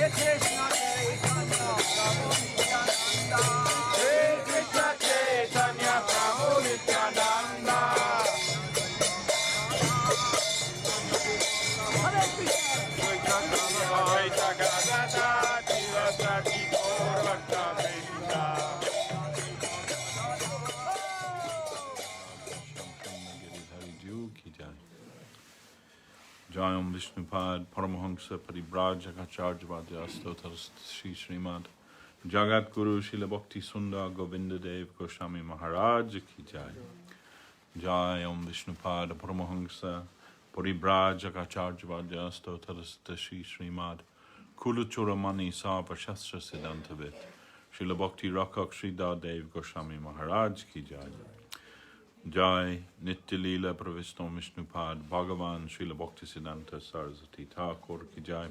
Krishna Chaitanya Prabhu Nityananda. Hare Krishna Chaitanya Prabhu Nityananda. Hare Krishna Advaita Gadada Shivasati Gaur Bhakta Vrinda. Jayam Vishnupad Paramahamsa Paribrajaka Vadyas Shri Srimad Jagat Guru Srila Bhakti Sundar Govinda Dev Goswami Maharaj Ki Jai. Jayam Vishnupad Paramahamsa Paribrajaka Vadyas Shri Srimad Kuluchuramani Sava Shastra Siddhantavit Srila Bhakti Rakak Sri Dev Goswami Maharaj Ki Jai. Jai Nitya Leela Pravishno Vishnupad Bhagavan Srila Bhakti Siddhanta Saraswati Thakur Ki Jai.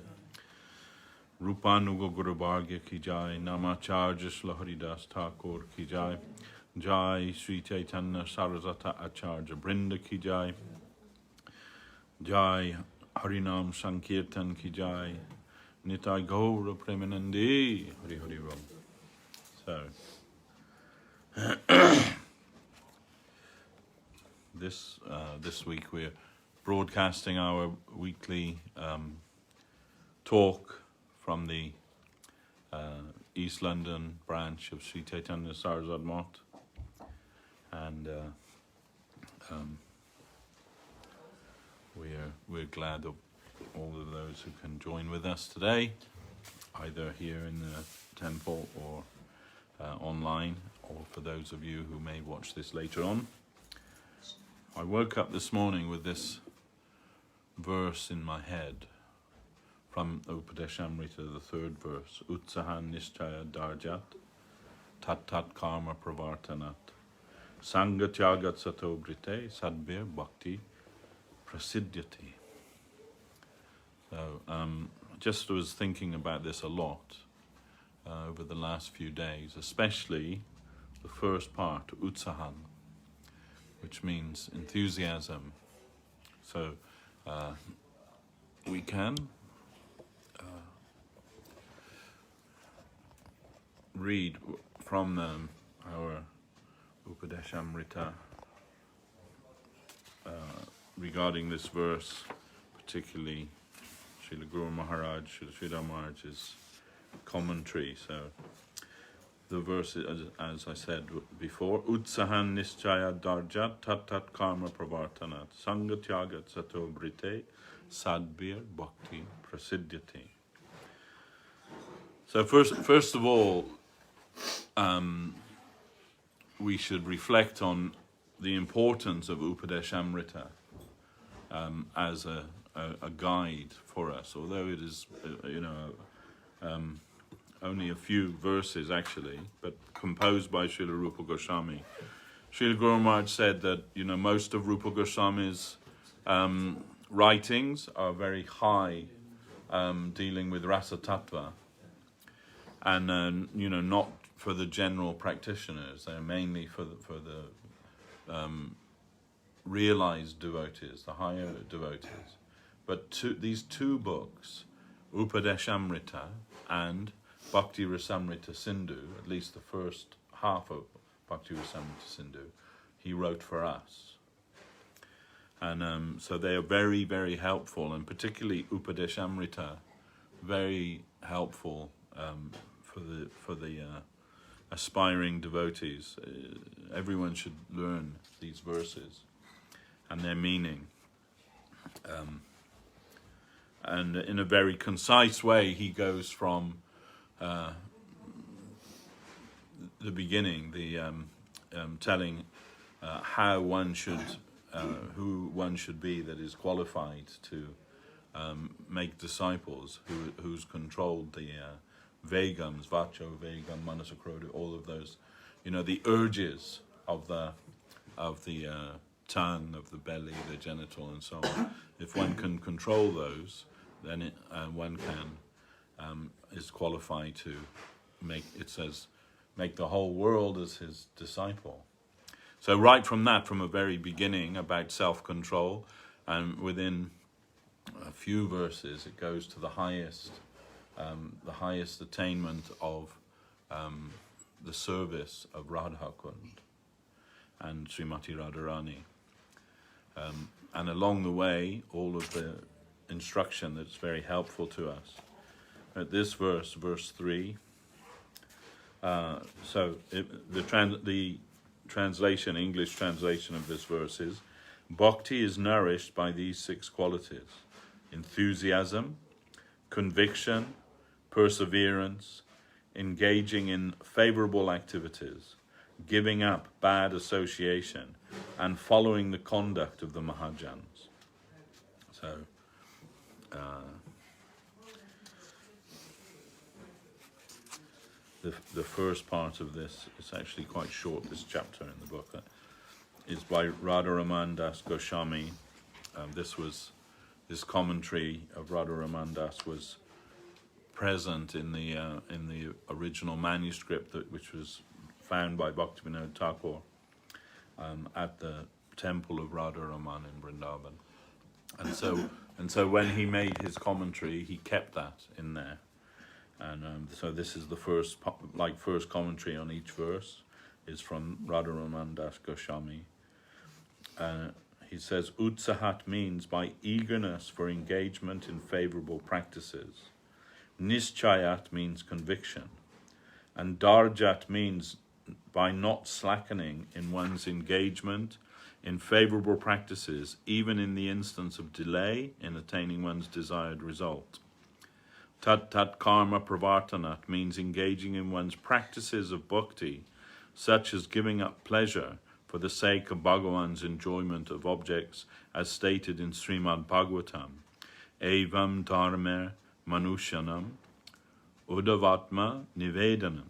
Rupanuga Guru Bhargya Ki Jai. Namacharya Shri Haridas Thakur Ki Jai. Jai Sri Chaitanya Saraswata Acharya Brinda Ki Jai. Jai Harinam Sankirtan Ki Jai. Nitai Gaura Premanandi Hari Hari Ram. So This week we're broadcasting our weekly talk from the East London branch of Sri Chaitanya Saraswat Math, and we're glad of all of those who can join with us today, either here in the temple or online, or for those of you who may watch this later on. I woke up this morning with this verse in my head from Upadesh Amrita, the third verse. Utsahan Nischaya Darjat Tat Tat Karma Pravartanat Sanga Tyagat Sato Brite Sadbir Bhakti Prasidyati. So just was thinking about this a lot over the last few days, especially the first part, Utsahan, which means enthusiasm. So we can read from our Upadesh Amrita regarding this verse, particularly Srila Guru Maharaj, Srila Maharaj's commentary. So the verse, as I said before, Utsahan Nischaya Darjat Tat Tat Karma Pravartanat Sanga Tyagat Sato Brite Sadbir Bhakti Prasidyati. So first of all, we should reflect on the importance of Upadesh Amrita as a guide for us, although it is only a few verses actually, but composed by Srila Rupa Goswami. Srila Guru Maharaj said that most of Rupa Goswami's writings are very high, dealing with rasa tattva, and not for the general practitioners. They're mainly for the realized devotees, the higher devotees. But these two books, Upadesh Amrita and Bhakti Rasamrita Sindhu, at least the first half of Bhakti Rasamrita Sindhu, he wrote for us. And so they are very, very helpful, and particularly Upadesh Amrita, very helpful for the aspiring devotees. Everyone should learn these verses and their meaning. And in a very concise way, he goes from the beginning, telling how one should, who one should be that is qualified to make disciples, who's controlled the vegams, vacho, vegam, manasakrodha, all of those, the urges of the tongue, of the belly, the genital, and so on. If one can control those, then one can is qualified to make the whole world as his disciple. So right from a very beginning, about self-control, and within a few verses it goes to the highest the highest attainment of the service of Radhakun and Srimati Radharani. And along the way, all of the instruction that's very helpful to us. At this verse 3, the translation, English translation of this verse is, Bhakti is nourished by these 6 qualities: enthusiasm, conviction, perseverance, engaging in favorable activities, giving up bad association, and following the conduct of the Mahajans. So, the first part of this is actually quite short, this chapter in the book. Is by Radha Romandas Goswami. This commentary of Radha Romandas was present in the original manuscript which was found by Bhaktivinoda Thakur at the temple of Radha Raman in Vrindavan. And so when he made his commentary, he kept that in there. And so this is the first commentary on each verse is from Radha Romandas Goswami. He says, Utsahat means by eagerness for engagement in favorable practices. Nischayat means conviction. And Darjat means by not slackening in one's engagement in favorable practices, even in the instance of delay in attaining one's desired result. Tat karma pravartanat means engaging in one's practices of bhakti, such as giving up pleasure for the sake of Bhagavan's enjoyment of objects, as stated in Srimad Bhagavatam. Evam dharmer manushyanam udavatma nivedanam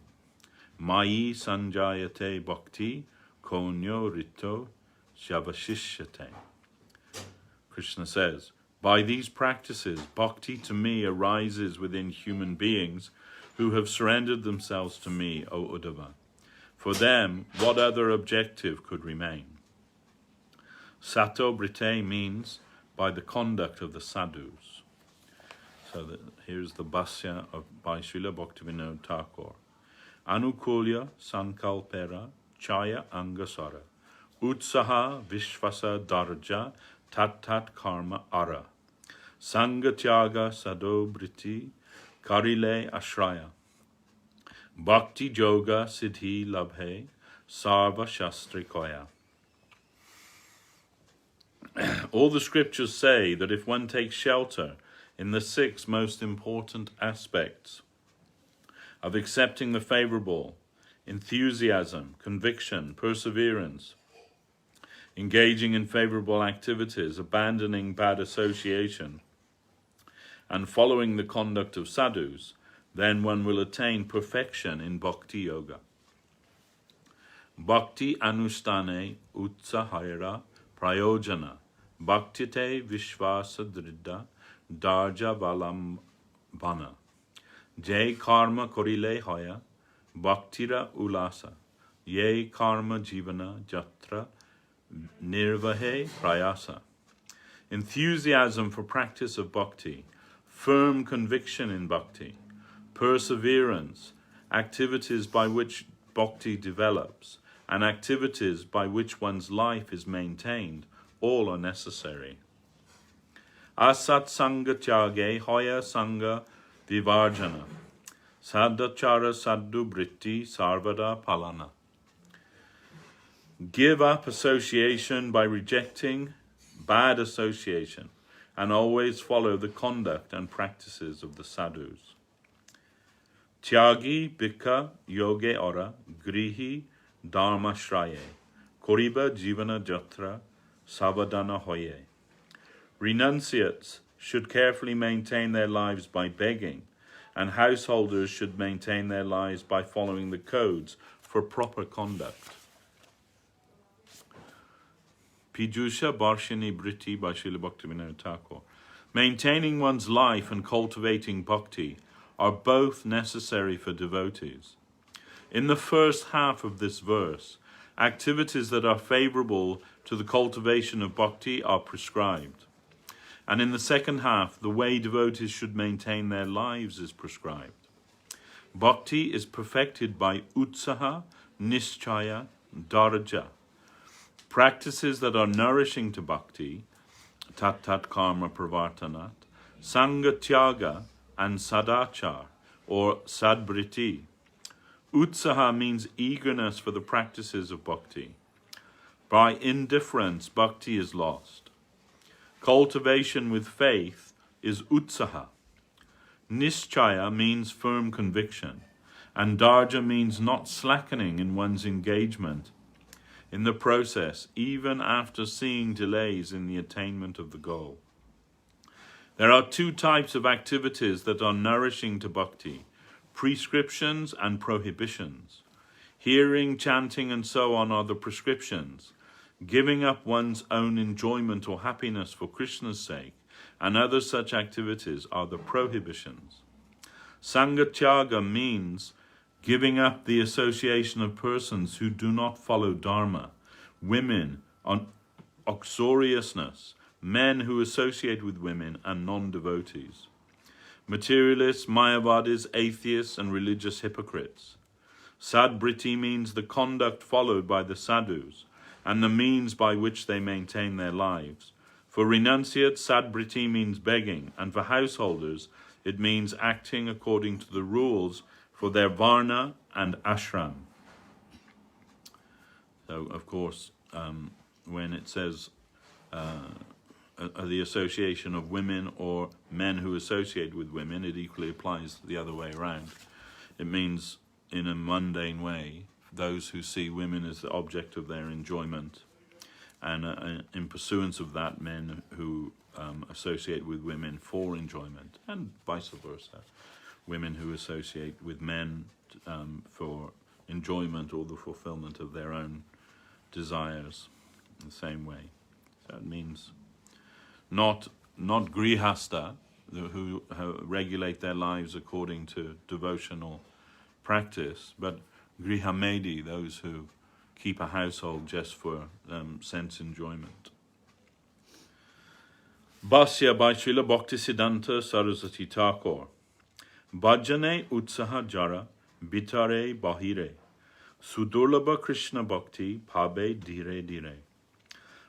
mayi sanjayate bhakti konyo rito shavashishyate. Krishna says, by these practices, bhakti to me arises within human beings who have surrendered themselves to me, O Uddhava. For them, what other objective could remain? Sato brite means by the conduct of the sadhus. So here's the bhasya by Srila Bhaktivinoda Thakur. Anukulya sankalpera chaya angasara utsaha vishvasa darja tat karma ara sangatyaga sadobriti karile ashraya bhakti yoga siddhi labhe sarva shastrikoya. All the scriptures say that if one takes shelter in the 6 most important aspects of accepting the favorable, enthusiasm, conviction, perseverance, engaging in favorable activities, abandoning bad association, and following the conduct of sadhus, then one will attain perfection in bhakti yoga. Bhakti anustane utsahayara prayojana bhaktite vishvasa dridda darja valambana jay karma korile hoya bhaktira ulasa ye karma jivana jatra nirvahe prayasa. Enthusiasm for practice of bhakti, firm conviction in bhakti, perseverance, activities by which bhakti develops, and activities by which one's life is maintained, all are necessary. Asat sanga tyage hoya sanga vivarjana sadachara sadhu britti sarvada palana. Give up association by rejecting bad association, and always follow the conduct and practices of the sadhus. Tyagi bhikha yoge ora grihi dharma shraye koriba jivana jatra savadana hoye. Renunciates should carefully maintain their lives by begging, and householders should maintain their lives by following the codes for proper conduct. Pijusha Barshini Britti by Srila Bhaktivinoda Thakur. Maintaining one's life and cultivating bhakti are both necessary for devotees. In the first half of this verse, activities that are favorable to the cultivation of bhakti are prescribed. And in the second half, the way devotees should maintain their lives is prescribed. Bhakti is perfected by utsaha, nischaya, dharja. Practices that are nourishing to bhakti, tat tat karma pravartanat, sanga tyaga, and sadachar, or sadbriti. Utsaha means eagerness for the practices of bhakti. By indifference, bhakti is lost. Cultivation with faith is utsaha. Nischaya means firm conviction, and dharja means not slackening in one's engagement in the process, even after seeing delays in the attainment of the goal. There are two types of activities that are nourishing to bhakti: prescriptions and prohibitions. Hearing, chanting, and so on are the prescriptions. Giving up one's own enjoyment or happiness for Krishna's sake and other such activities are the prohibitions. Sangatyaga means giving up the association of persons who do not follow dharma, women on uxoriousness, men who associate with women, and non-devotees, materialists, mayavadis, atheists, and religious hypocrites. Sadbriti means the conduct followed by the sadhus and the means by which they maintain their lives. For renunciates, sadbriti means begging, and for householders, it means acting according to the rules for their varna and ashram. So, of course, when it says the association of women or men who associate with women, it equally applies the other way around. It means, in a mundane way, those who see women as the object of their enjoyment, and in pursuance of that, men who associate with women for enjoyment, and vice versa. Women who associate with men for enjoyment or the fulfillment of their own desires in the same way. So it means not grihasta, who regulate their lives according to devotional practice, but grihamedi, those who keep a household just for sense enjoyment. Bhasya by Srila Bhaktisiddhanta Saraswati Thakur. Bhajane utsaha jara bitare bahire sudurlabha Krishna bhakti pabe dire dire.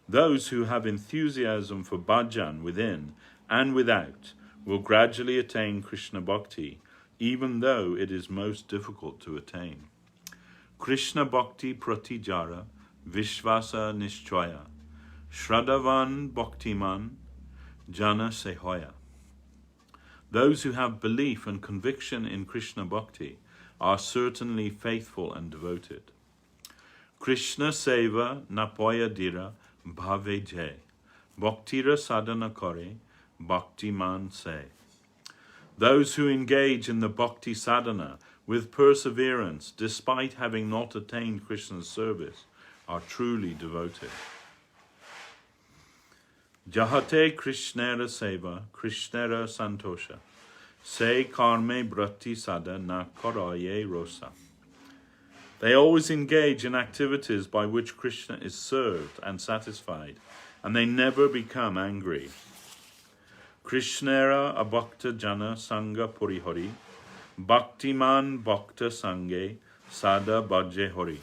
Those who have enthusiasm for bhajan within and without will gradually attain Krishna bhakti, even though it is most difficult to attain. Krishna bhakti pratijara vishvasa nishchaya shraddhavan bhaktiman jana sehoya. Those who have belief and conviction in Krishna bhakti are certainly faithful and devoted. Krishna seva napoya dira bhave jay bhaktira sadhana kare bhaktiman se. Those who engage in the bhakti sadhana with perseverance, despite having not attained Krishna's service, are truly devoted. Jahate Krishnera seva, Krishnera santosha, se karme brati sada na karaye rosa. They always engage in activities by which Krishna is served and satisfied, and they never become angry. Krishnera abhakta jana sangha purihari, bhaktiman bhakta sange sada bhaje hari.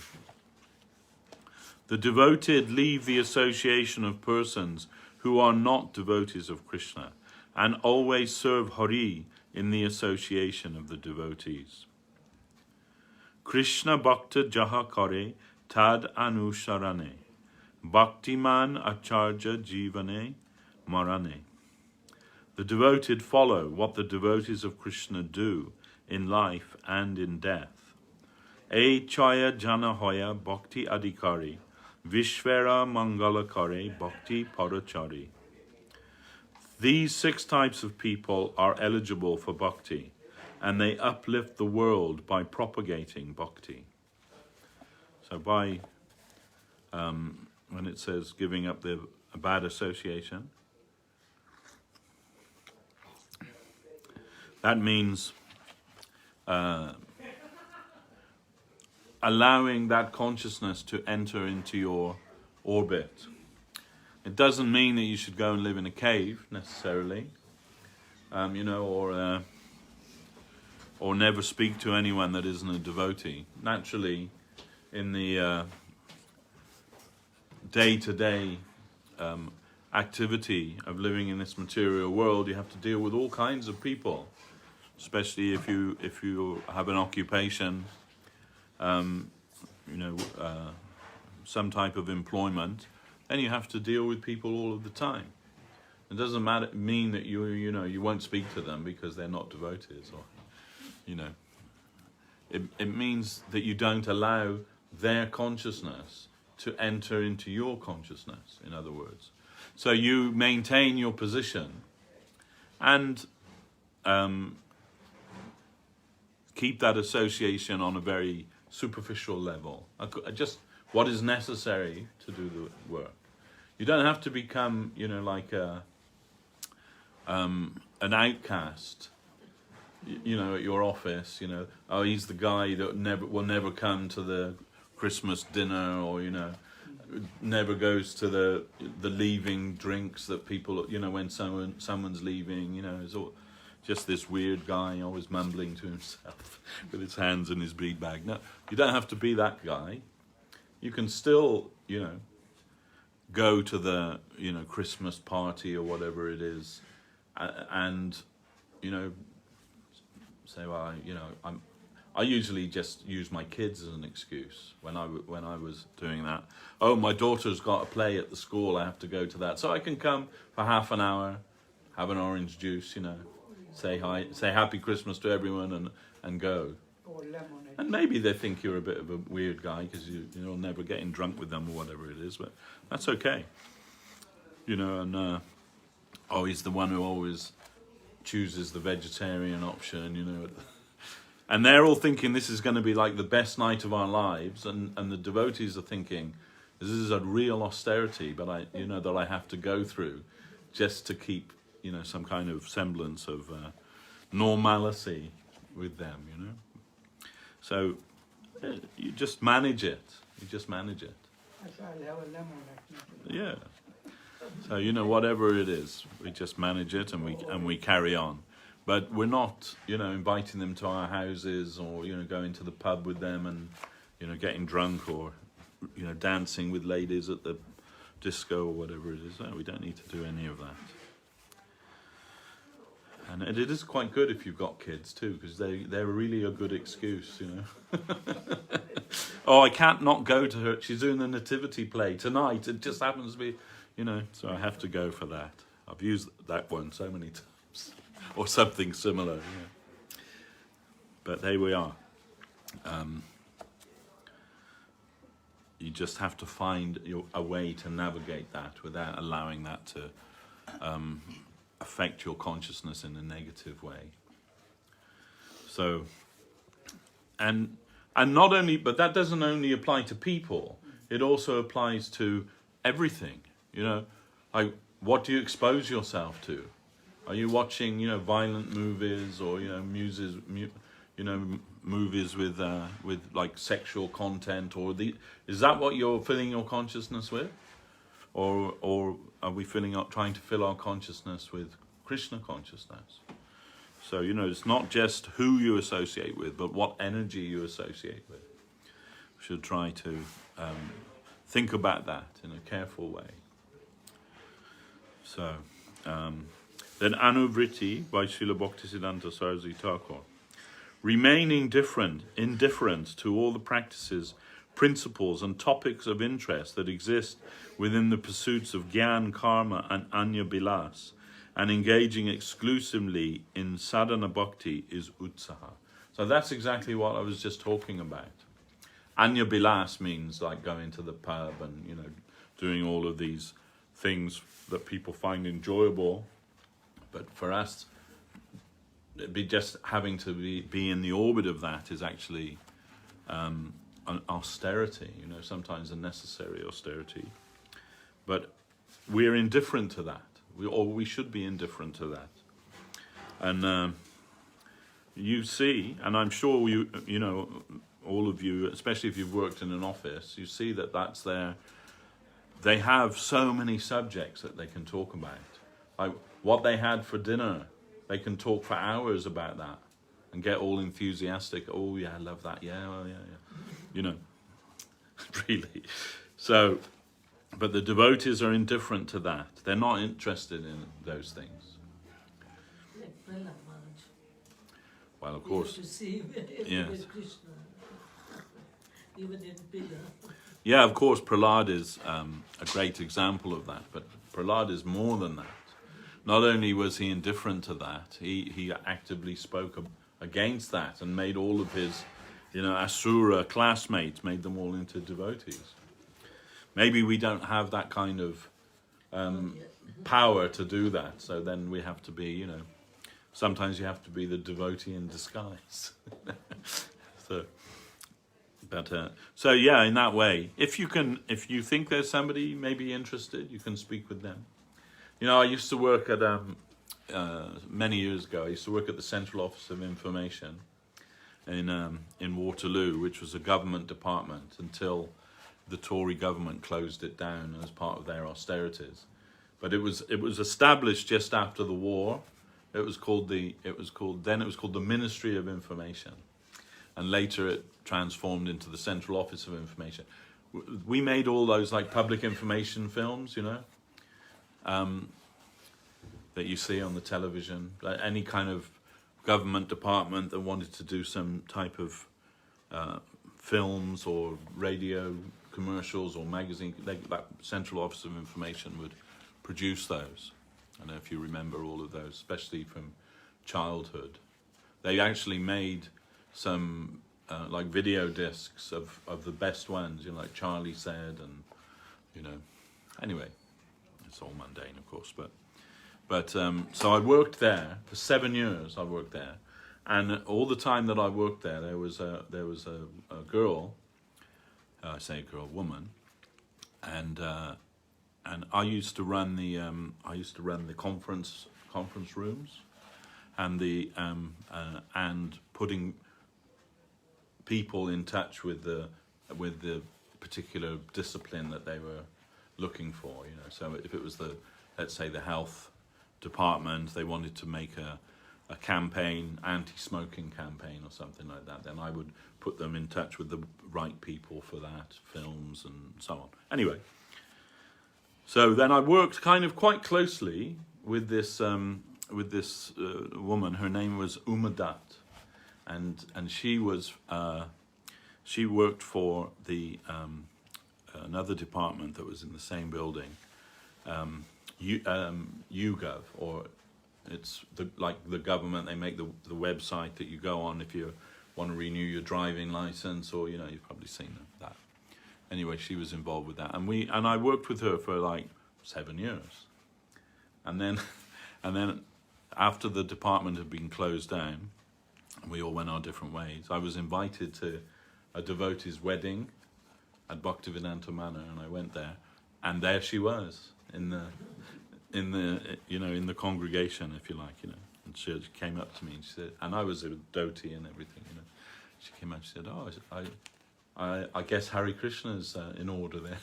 The devoted leave the association of persons who are not devotees of Krishna, and always serve Hari in the association of the devotees. Krishna bhakta jaha kare tad anusharane, bhaktiman acharya jivane marane. The devoted follow what the devotees of Krishna do in life and in death. E chaya jana hoya bhakti adhikari, Vishvara Mangala Kare Bhakti Parachari. These 6 types of people are eligible for bhakti, and they uplift the world by propagating bhakti. So by, when it says giving up the bad association, that means allowing that consciousness to enter into your orbit. It doesn't mean that you should go and live in a cave necessarily, you know, or never speak to anyone that isn't a devotee. Naturally, in the day-to-day activity of living in this material world, you have to deal with all kinds of people, especially if you have an occupation, you know, some type of employment, then you have to deal with people all of the time. It doesn't mean that you know you won't speak to them because they're not devotees, or you know. It means that you don't allow their consciousness to enter into your consciousness, in other words. So you maintain your position and keep that association on a very superficial level. Just what is necessary to do the work. You don't have to become, you know, like an outcast, you know, at your office. You know, oh, he's the guy that will never come to the Christmas dinner, or you know, never goes to the leaving drinks that people, you know, when someone's leaving. You know, it's all just this weird guy always mumbling to himself with his hands in his bead bag. No, you don't have to be that guy. You can still, you know, go to the, you know, Christmas party or whatever it is, and, you know, say, well, you know, I usually just use my kids as an excuse when I was doing that. Oh, my daughter's got a play at the school, I have to go to that. So I can come for half an hour, have an orange juice, you know, say hi, say Happy Christmas to everyone, and go. And maybe they think you're a bit of a weird guy because you're never getting drunk with them or whatever it is, but that's okay. You know, and oh, he's the one who always chooses the vegetarian option, you know. And they're all thinking this is going to be like the best night of our lives, and the devotees are thinking this is a real austerity, but you know, that I have to go through just to keep, you know, some kind of semblance of normalcy with them, you know. So you just manage it. You just manage it. Yeah. So, you know, whatever it is, we just manage it and we carry on. But we're not, you know, inviting them to our houses, or, you know, going to the pub with them and, you know, getting drunk, or, you know, dancing with ladies at the disco or whatever it is. No, we don't need to do any of that. And it is quite good if you've got kids too, because they're really a good excuse, you know. Oh, I can't not go to her. She's doing the nativity play tonight. It just happens to be, you know, so I have to go for that. I've used that one so many times, or something similar. Yeah. But there we are. You just have to find a way to navigate that without allowing that to affect your consciousness in a negative way. So, and not only, but that doesn't only apply to people, it also applies to everything, you know, like what do you expose yourself to? Are you watching, you know, violent movies, or, you know, movies with like sexual content, or is that what you're filling your consciousness with? Or are we trying to fill our consciousness with Krishna consciousness? So, you know, it's not just who you associate with, but what energy you associate with. We should try to think about that in a careful way. So, then Anuvriti by Srila Bhaktisiddhanta Saraswati Thakur. Remain indifferent to all the practices, principles and topics of interest that exist within the pursuits of Gyan, Karma and Anya Bilas, and engaging exclusively in sadhana bhakti is utsaha. So that's exactly what I was just talking about. Anya Bilas means like going to the pub and, you know, doing all of these things that people find enjoyable. But for us, it'd be just having to be in the orbit of that is actually an austerity, you know, sometimes a necessary austerity. But we're indifferent to that. We should be indifferent to that. And you see, and I'm sure you know, all of you, especially if you've worked in an office, you see that that's their they have so many subjects that they can talk about. Like what they had for dinner, they can talk for hours about that and get all enthusiastic. Oh yeah, I love that. Yeah, well, yeah. You know, really. So, but the devotees are indifferent to that. They're not interested in those things. Like Prahlad Maharaj. Well, of course. To see Yes. Krishna, even in Pila. Yeah, of course, Prahlad is a great example of that, but Prahlad is more than that. Not only was he indifferent to that, he actively spoke against that and made all of his, Asura classmates, made them all into devotees. Maybe we don't have that kind of power to do that, so then we have to be, sometimes you have to be the devotee in disguise. So yeah, in that way, if you think there's somebody maybe interested, you can speak with them. I used to work at many years ago. I used to work at the Central Office of Information in Waterloo, which was a government department until the Tory government closed it down as part of their austerities. But it was established just after the war. It was called the Ministry of Information, and later it transformed into the Central Office of Information. We made all those like public information films, that you see on the television. Any kind of government department that wanted to do some type of films or radio commercials or magazine, that Central Office of Information would produce those. I don't know if you remember all of those, especially from childhood. They actually made some like video discs of the best ones, like Charlie Said, and anyway, it's all mundane, of course, but so I worked there for 7 years. I worked there, and all the time that I worked there, there was a girl, I say a girl, woman, and I used to run the conference rooms, and putting people in touch with the particular discipline that they were looking for. So if it was let's say the health department, they wanted to make a campaign, anti-smoking campaign or something like that, then I would put them in touch with the right people for that, films and so on. Anyway, so then I worked kind of quite closely with this woman. Her name was Umadat, and she was she worked for the another department that was in the same building, YouGov, or it's like the government. They make the website that you go on if you want to renew your driving license, or you've probably seen that. Anyway, she was involved with that, and I worked with her for like 7 years, and then after the department had been closed down, and we all went our different ways, I was invited to a devotee's wedding at Bhaktivedanta Manor, and I went there, and there she was in the congregation, if you like, and she came up to me and she said, and I was a dhoti and everything, she came up and she said, "Oh, I guess Hare Krishna's in order there."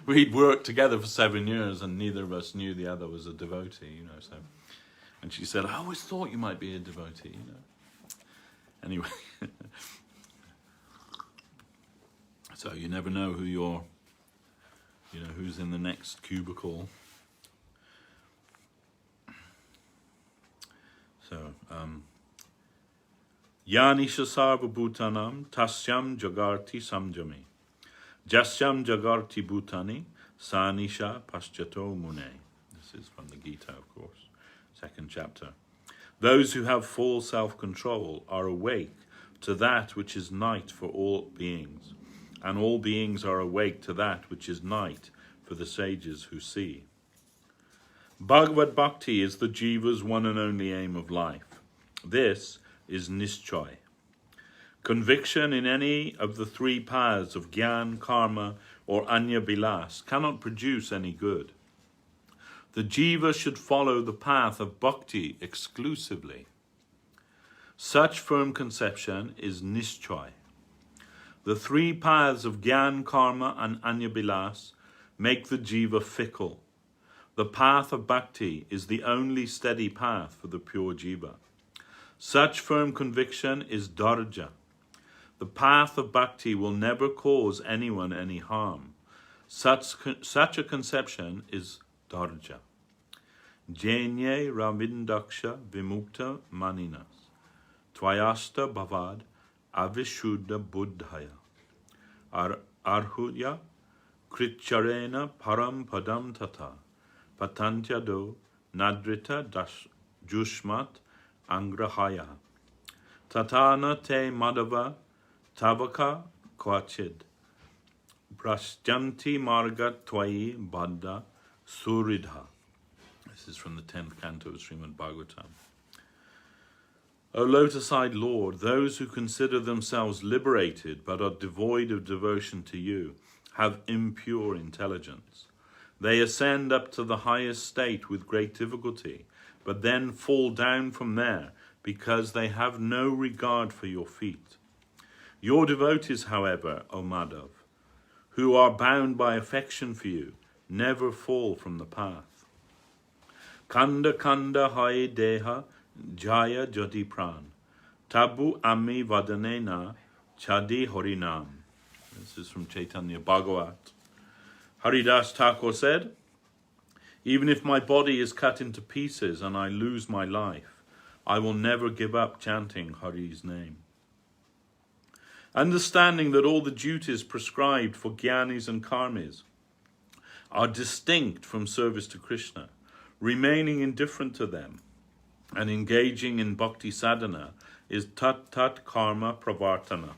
We'd worked together for 7 years, and neither of us knew the other was a devotee, so. And she said, "I always thought you might be a devotee, Anyway, so you never know who who's in the next cubicle. So, Yanisha sarva bhutanam tasyam jagarti samjami. Jasyam jagarti bhutani sanisha paschato mune. This is from the Gita, of course, 2nd chapter. Those who have full self-control are awake to that which is night for all beings, and all beings are awake to that which is night for the sages who see. Bhagavad Bhakti is the jiva's one and only aim of life. This is nischay. Conviction in any of the 3 paths of Gyan, Karma, or Anya Bilas cannot produce any good. The jiva should follow the path of bhakti exclusively. Such firm conception is nischay. The 3 paths of Gyan, Karma, and Anya Bilas make the jiva fickle. The path of bhakti is the only steady path for the pure jiva. Such firm conviction is dharja. The path of bhakti will never cause anyone any harm. Such a conception is dharja. Jainye ravindaksha vimukta maninas. Tvayasta bhavad avishuddha buddhaya. Arhuya kritcharena param padam tata. Patantyado nadrita jushmat angrahaya. Tatana te madhava tavaka kvachid. Prashyanti marga twai baddha suridha. This is from the 10th canto of Sriman Bhagavatam. O lotus-eyed Lord, those who consider themselves liberated but are devoid of devotion to you have impure intelligence. They ascend up to the highest state with great difficulty, but then fall down from there because they have no regard for your feet. Your devotees, however, O Madhav, who are bound by affection for you, never fall from the path. Kanda kanda hai deha jaya jati pran, tabu ami vadanena chadi harinam. This is from Chaitanya Bhagavat. Haridas Thakur said, even if my body is cut into pieces and I lose my life, I will never give up chanting Hari's name. Understanding that all the duties prescribed for jnanis and karmis are distinct from service to Krishna, remaining indifferent to them and engaging in bhakti sadhana is tat karma pravartana.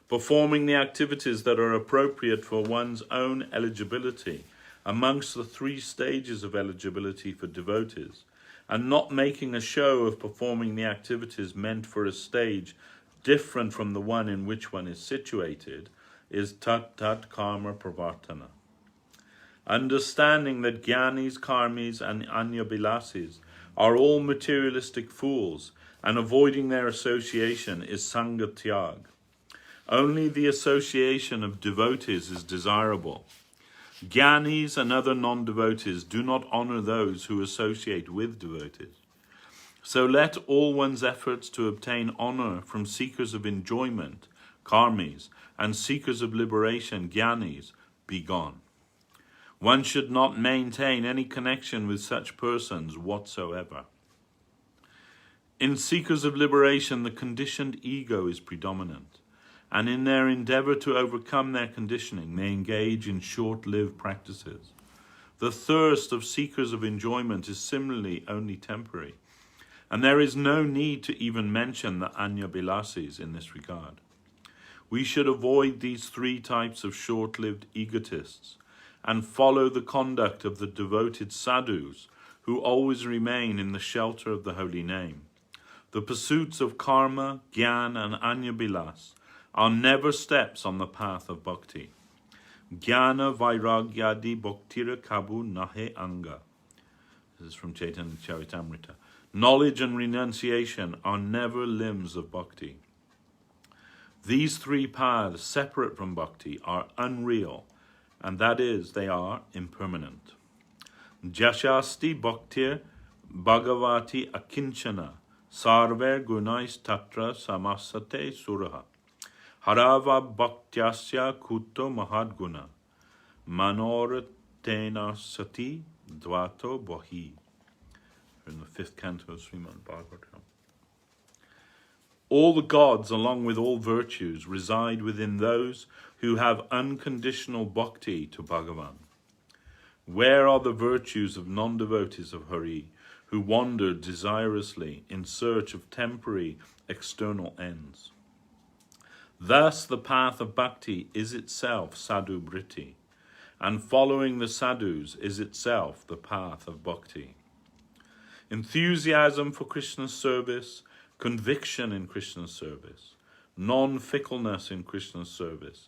Performing the activities that are appropriate for one's own eligibility amongst the 3 stages of eligibility for devotees, and not making a show of performing the activities meant for a stage different from the one in which one is situated, is tat karma pravartana. Understanding that jnanis, karmis, and anyabilasis are all materialistic fools, and avoiding their association is sangha tyag. Only the association of devotees is desirable. Jnanis and other non-devotees do not honor those who associate with devotees. So let all one's efforts to obtain honor from seekers of enjoyment, karmis, and seekers of liberation, jnanis, be gone. One should not maintain any connection with such persons whatsoever. In seekers of liberation, the conditioned ego is predominant, and in their endeavor to overcome their conditioning, they engage in short-lived practices. The thirst of seekers of enjoyment is similarly only temporary, and there is no need to even mention the anyabilasis in this regard. We should avoid these 3 types of short-lived egotists and follow the conduct of the devoted sadhus who always remain in the shelter of the holy name. The pursuits of karma, jnana, and anyabilas are never steps on the path of bhakti. Jnana vairagyadi bhaktira kabu nahe anga. This is from Chaitanya Charitamrita. Knowledge and renunciation are never limbs of bhakti. These 3 paths separate from bhakti are unreal, and that is, they are impermanent. Jashasti bhaktir bhagavati akinchana sarver gunais tatra samasate suraha. Harava bhaktyasya kuto mahadguna manoratena sati dvato bohi. In the 5th canto of Sriman Bhagavatam. All the gods, along with all virtues, reside within those who have unconditional bhakti to Bhagavan. Where are the virtues of non-devotees of Hari, who wander desirously in search of temporary external ends? Thus the path of bhakti is itself sadhu vritti, and following the sadhus is itself the path of bhakti. Enthusiasm for Krishna's service, conviction in Krishna's service, non-fickleness in Krishna's service,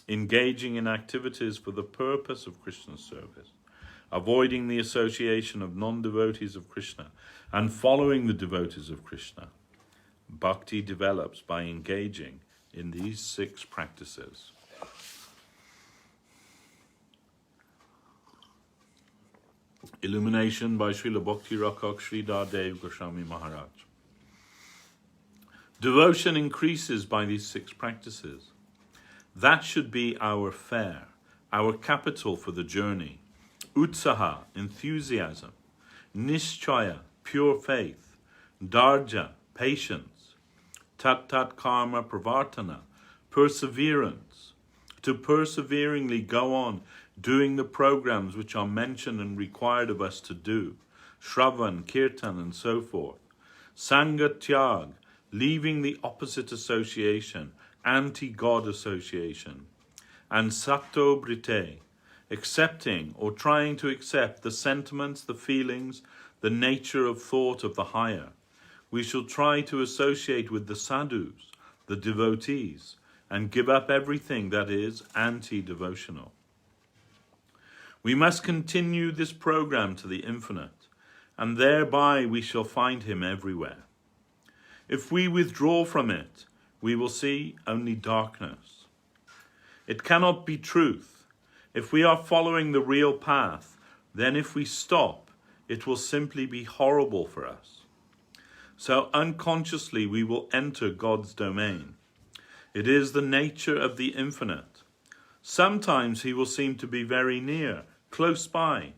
engaging in activities for the purpose of Krishna's service, avoiding the association of non-devotees of Krishna, and following the devotees of Krishna. Bhakti develops by engaging in these 6 practices. Illumination by Srila Bhakti Rakak Sridhar Dev Goswami Maharaj. Devotion increases by these 6 practices. That should be our fare, our capital for the journey. Utsaha, enthusiasm. Nishchaya, pure faith. Dharja, patience. Tat karma pravartana, perseverance. To perseveringly go on doing the programs which are mentioned and required of us to do. Shravan, Kirtan, and so forth. Sangha tyag, leaving the opposite association, anti-God association. And Sakto Brite, accepting or trying to accept the sentiments, the feelings, the nature of thought of the higher. We shall try to associate with the sadhus, the devotees, and give up everything that is anti-devotional. We must continue this program to the infinite, and thereby we shall find him everywhere. If we withdraw from it, we will see only darkness. It cannot be truth. If we are following the real path, then if we stop, it will simply be horrible for us. So unconsciously we will enter God's domain. It is the nature of the infinite. Sometimes he will seem to be very near, close by,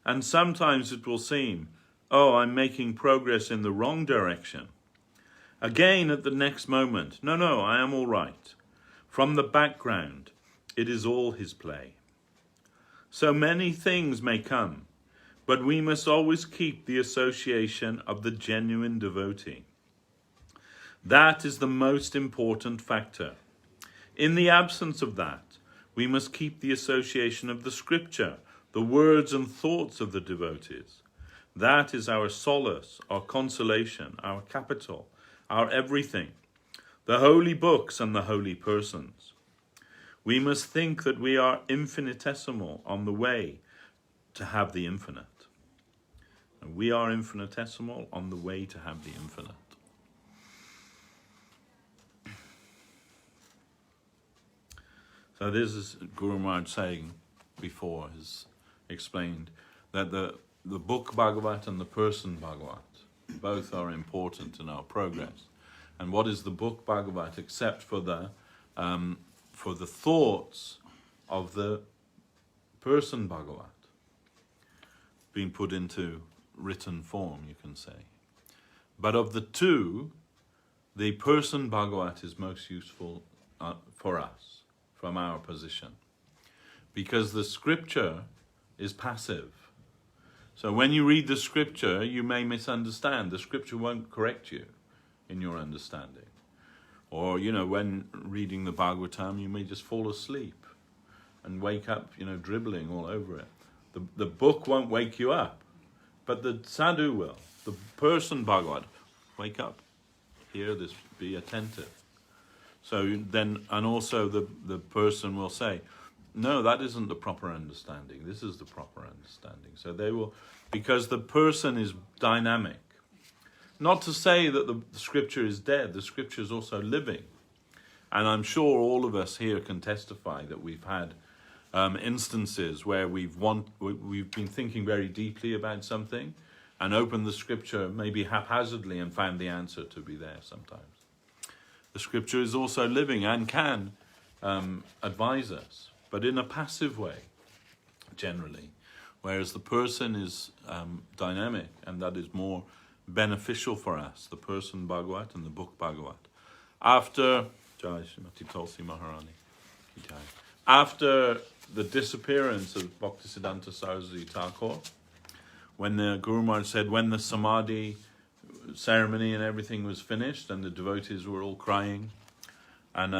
and sometimes it will seem, oh, I'm making progress in the wrong direction. Again at the next moment, no, I am all right. From the background, it is all his play. So many things may come, but we must always keep the association of the genuine devotee. That is the most important factor. In the absence of that, we must keep the association of the scripture, the words and thoughts of the devotees. That is our solace, our consolation, our capital, our everything, the holy books and the holy persons. We must think that we are infinitesimal on the way to have the infinite. And we are infinitesimal on the way to have the infinite. So this is Guru Maharaj saying before, has explained that the book Bhagavat and the person Bhagavat, both are important in our progress. And what is the book Bhagavat except for the thoughts of the person Bhagavat being put into written form, you can say. But of the two, the person Bhagavat is most useful for us, from our position. Because the scripture is passive. So when you read the scripture, you may misunderstand. The scripture won't correct you in your understanding. Or, when reading the Bhagavatam, you may just fall asleep and wake up, dribbling all over it. The book won't wake you up, but the sadhu will. The person Bhagavat, wake up, hear this, be attentive. So then, and also the person will say, no, that isn't the proper understanding. This is the proper understanding. So they will, because the person is dynamic. Not to say that the scripture is dead. The scripture is also living. And I'm sure all of us here can testify that we've had instances where we've been thinking very deeply about something and opened the scripture maybe haphazardly and found the answer to be there sometimes. The scripture is also living and can advise us, but in a passive way, generally. Whereas the person is dynamic, and that is more beneficial for us, the person Bhagavat and the book Bhagavat. After the disappearance of Bhaktisiddhanta Saraswati Thakur, when the Guru Maharaj said, when the Samadhi ceremony and everything was finished and the devotees were all crying, and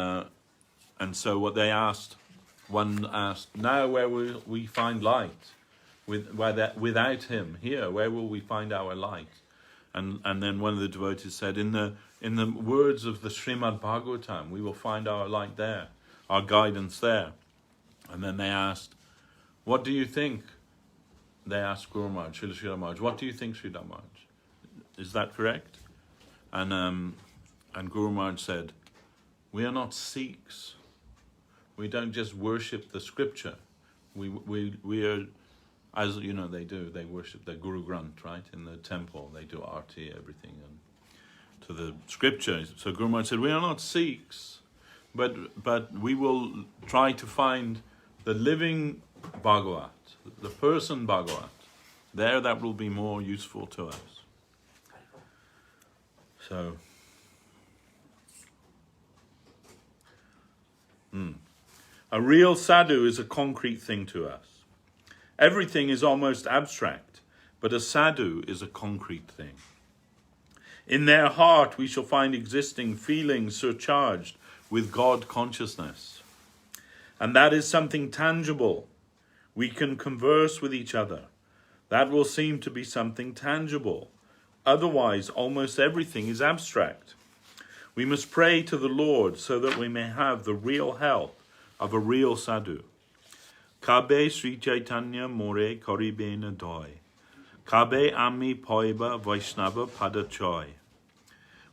so what they asked, one asked, now where will we find light? Without him here, where will we find our light? And then one of the devotees said, in the words of the Srimad Bhagavatam, we will find our light there, our guidance there. And then they asked, what do you think? They asked Guru Maharaj, Srila Maharaj, what do you think, Srila Maharaj? Is that correct? And Guru Maharaj said, we are not Sikhs. We don't just worship the scripture. We are as you know, they do. They worship their Guru Granth, right? In the temple, they do arti, everything, and to the scriptures. So Guru Maharaj said, we are not Sikhs, but we will try to find the living Bhagavat, the person Bhagavat. There, that will be more useful to us. So, a real sadhu is a concrete thing to us. Everything is almost abstract, but a sadhu is a concrete thing. In their heart we shall find existing feelings surcharged with God consciousness. And that is something tangible. We can converse with each other. That will seem to be something tangible. Otherwise, almost everything is abstract. We must pray to the Lord so that we may have the real help of a real sadhu. Kabe Sri Chaitanya more koribe na doi. Kabe ami poiba Vaishnava pada choi.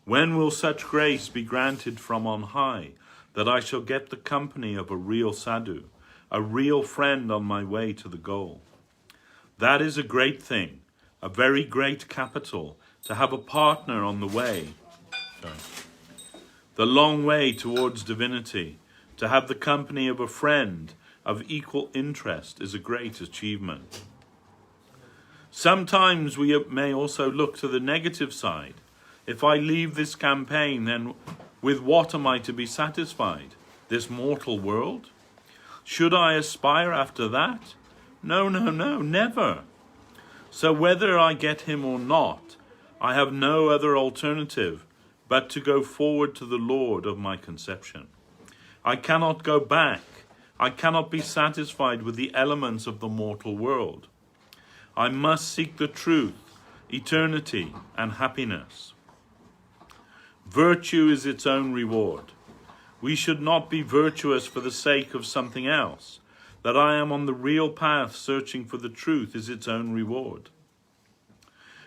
When will such grace be granted from on high, that I shall get the company of a real sadhu, a real friend on my way to the goal? That is a great thing, a very great capital, to have a partner on the way. The long way towards divinity, to have the company of a friend of equal interest is a great achievement. Sometimes we may also look to the negative side. If I leave this campaign, then with what am I to be satisfied? This mortal world? Should I aspire after that? No, never. So whether I get him or not, I have no other alternative but to go forward to the Lord of my conception. I cannot go back. I cannot be satisfied with the elements of the mortal world. I must seek the truth, eternity, and happiness. Virtue is its own reward. We should not be virtuous for the sake of something else. That I am on the real path searching for the truth is its own reward.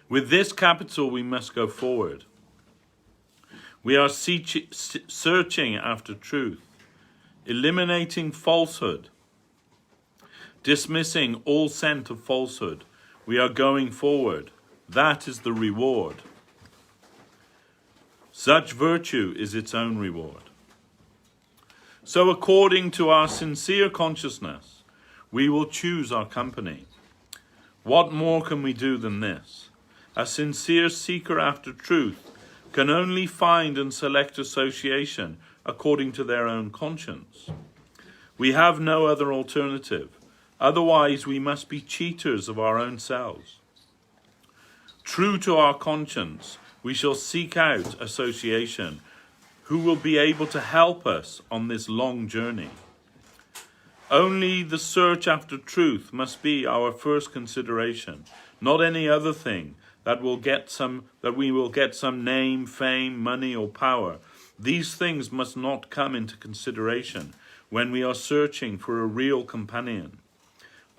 With this capital we must go forward. We are searching after truth, eliminating falsehood, dismissing all scent of falsehood. We are going forward. That is the reward. Such virtue is its own reward. So according to our sincere consciousness, we will choose our company. What more can we do than this? A sincere seeker after truth can only find and select association according to their own conscience. We have no other alternative. Otherwise, we must be cheaters of our own selves. True to our conscience, we shall seek out association who will be able to help us on this long journey. Only the search after truth must be our first consideration, not any other thing that we will get some name, fame, money, or power. These things must not come into consideration when we are searching for a real companion.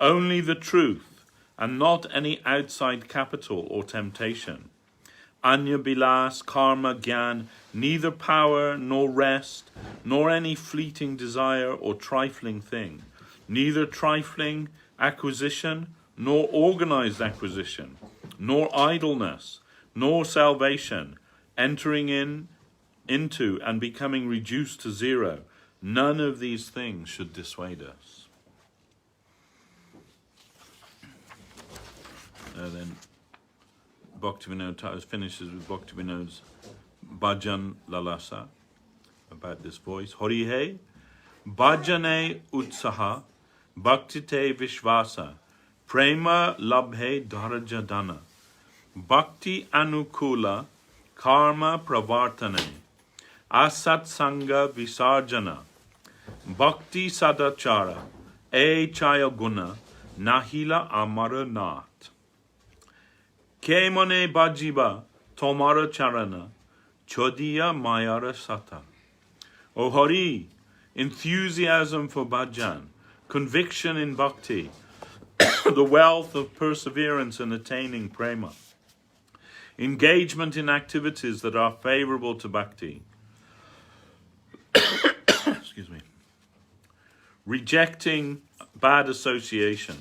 Only the truth, and not any outside capital or temptation. Anya bilas, karma, gyan, neither power nor rest, nor any fleeting desire or trifling thing, neither trifling acquisition nor organized acquisition, nor idleness, nor salvation, entering into and becoming reduced to zero. None of these things should dissuade us. Then Bhaktivinoda finishes with Bhaktivinoda's Bhajan Lalasa about this voice. Harihe Bhajane Utsaha Bhaktite Vishvasa Prema Labhe Dharja Dana Bhakti Anukula Karma Pravartane Asat Sangha Visarjana Bhakti Sadachara E Chaya Guna Nahila Amara Nath Ke mone bajiba tomara charana chodiya mayara sata. O Hari, enthusiasm for bhajan, conviction in bhakti, the wealth of perseverance in attaining prema, engagement in activities that are favorable to bhakti, excuse me, rejecting bad association,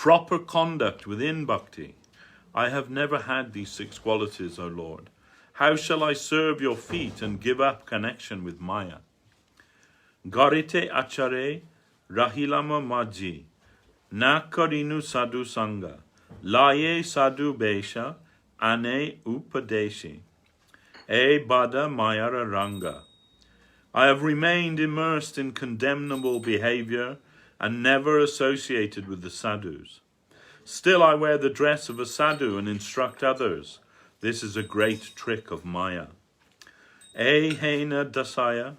proper conduct within bhakti. I have never had these 6 qualities, O Lord. How shall I serve your feet and give up connection with Maya? Garite achare rahilama maji, na karinu sadhu sangha, laye sadhu besha, ane upadeshi, e bada mayara ranga. I have remained immersed in condemnable behavior and never associated with the sadhus. Still I wear the dress of a sadhu and instruct others. This is a great trick of Maya. E hena dasaya,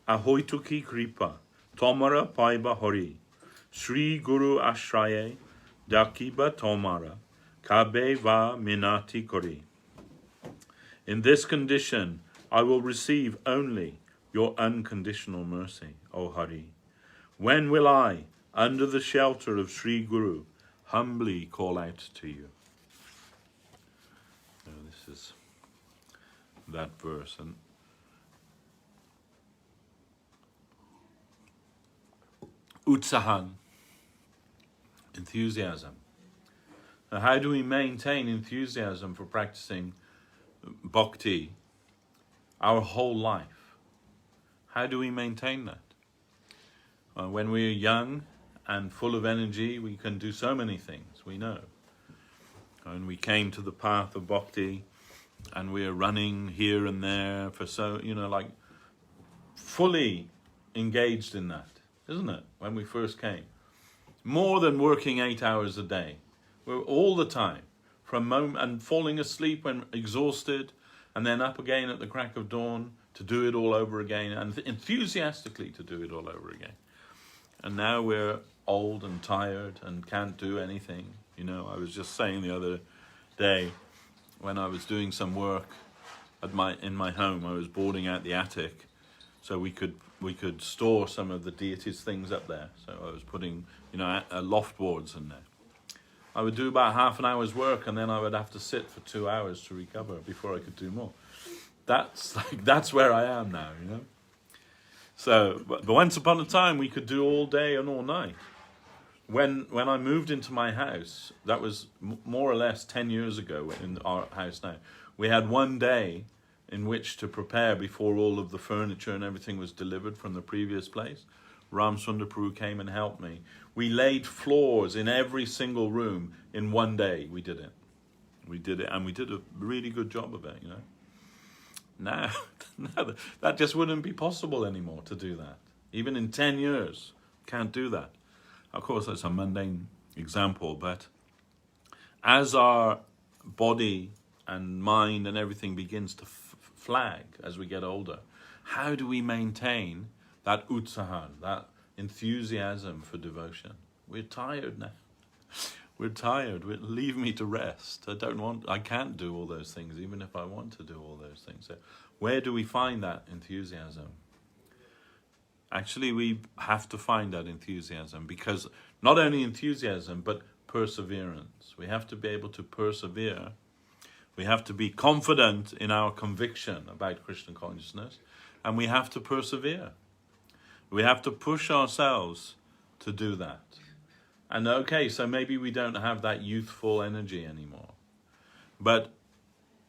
ahoituki kripa, tomara paiba hori, Sri Guru ashraye, dakiba tomara, kabe va minati kori. In this condition, I will receive only your unconditional mercy, O Hari. When will I, under the shelter of Sri Guru, humbly call out to you? Now, this is that verse. And utsahan, enthusiasm. Now, how do we maintain enthusiasm for practicing bhakti our whole life? How do we maintain that? When we're young and full of energy, we can do so many things, we know. And we came to the path of bhakti, and we're running here and there for like fully engaged in that, isn't it? When we first came. More than working 8 hours a day. We're all the time, and falling asleep when exhausted, and then up again at the crack of dawn to do it all over again, and enthusiastically to do it all over again. And now we're old and tired and can't do anything. I was just saying the other day, when I was doing some work in my home, I was boarding out the attic so we could store some of the deities' things up there. So I was putting loft boards in there. I would do about half an hour's work, and then I would have to sit for 2 hours to recover before I could do more. That's where I am now, So, but once upon a time, we could do all day and all night. When I moved into my house, that was more or less 10 years ago in our house now, we had one day in which to prepare before all of the furniture and everything was delivered from the previous place. Ram Sundar Prabhu came and helped me. We laid floors in every single room in one day. We did it, and we did a really good job of it, Now, that just wouldn't be possible anymore to do that. Even in 10 years, can't do that. Of course, that's a mundane example, but as our body and mind and everything begins to flag as we get older, how do we maintain that utsahan, that enthusiasm for devotion? We're tired now. We're tired. Leave me to rest. I can't do all those things, even if I want to do all those things. So where do we find that enthusiasm? Actually, we have to find that enthusiasm, because not only enthusiasm, but perseverance. We have to be able to persevere. We have to be confident in our conviction about Krishna consciousness, and we have to persevere. We have to push ourselves to do that. And okay, so maybe we don't have that youthful energy anymore. But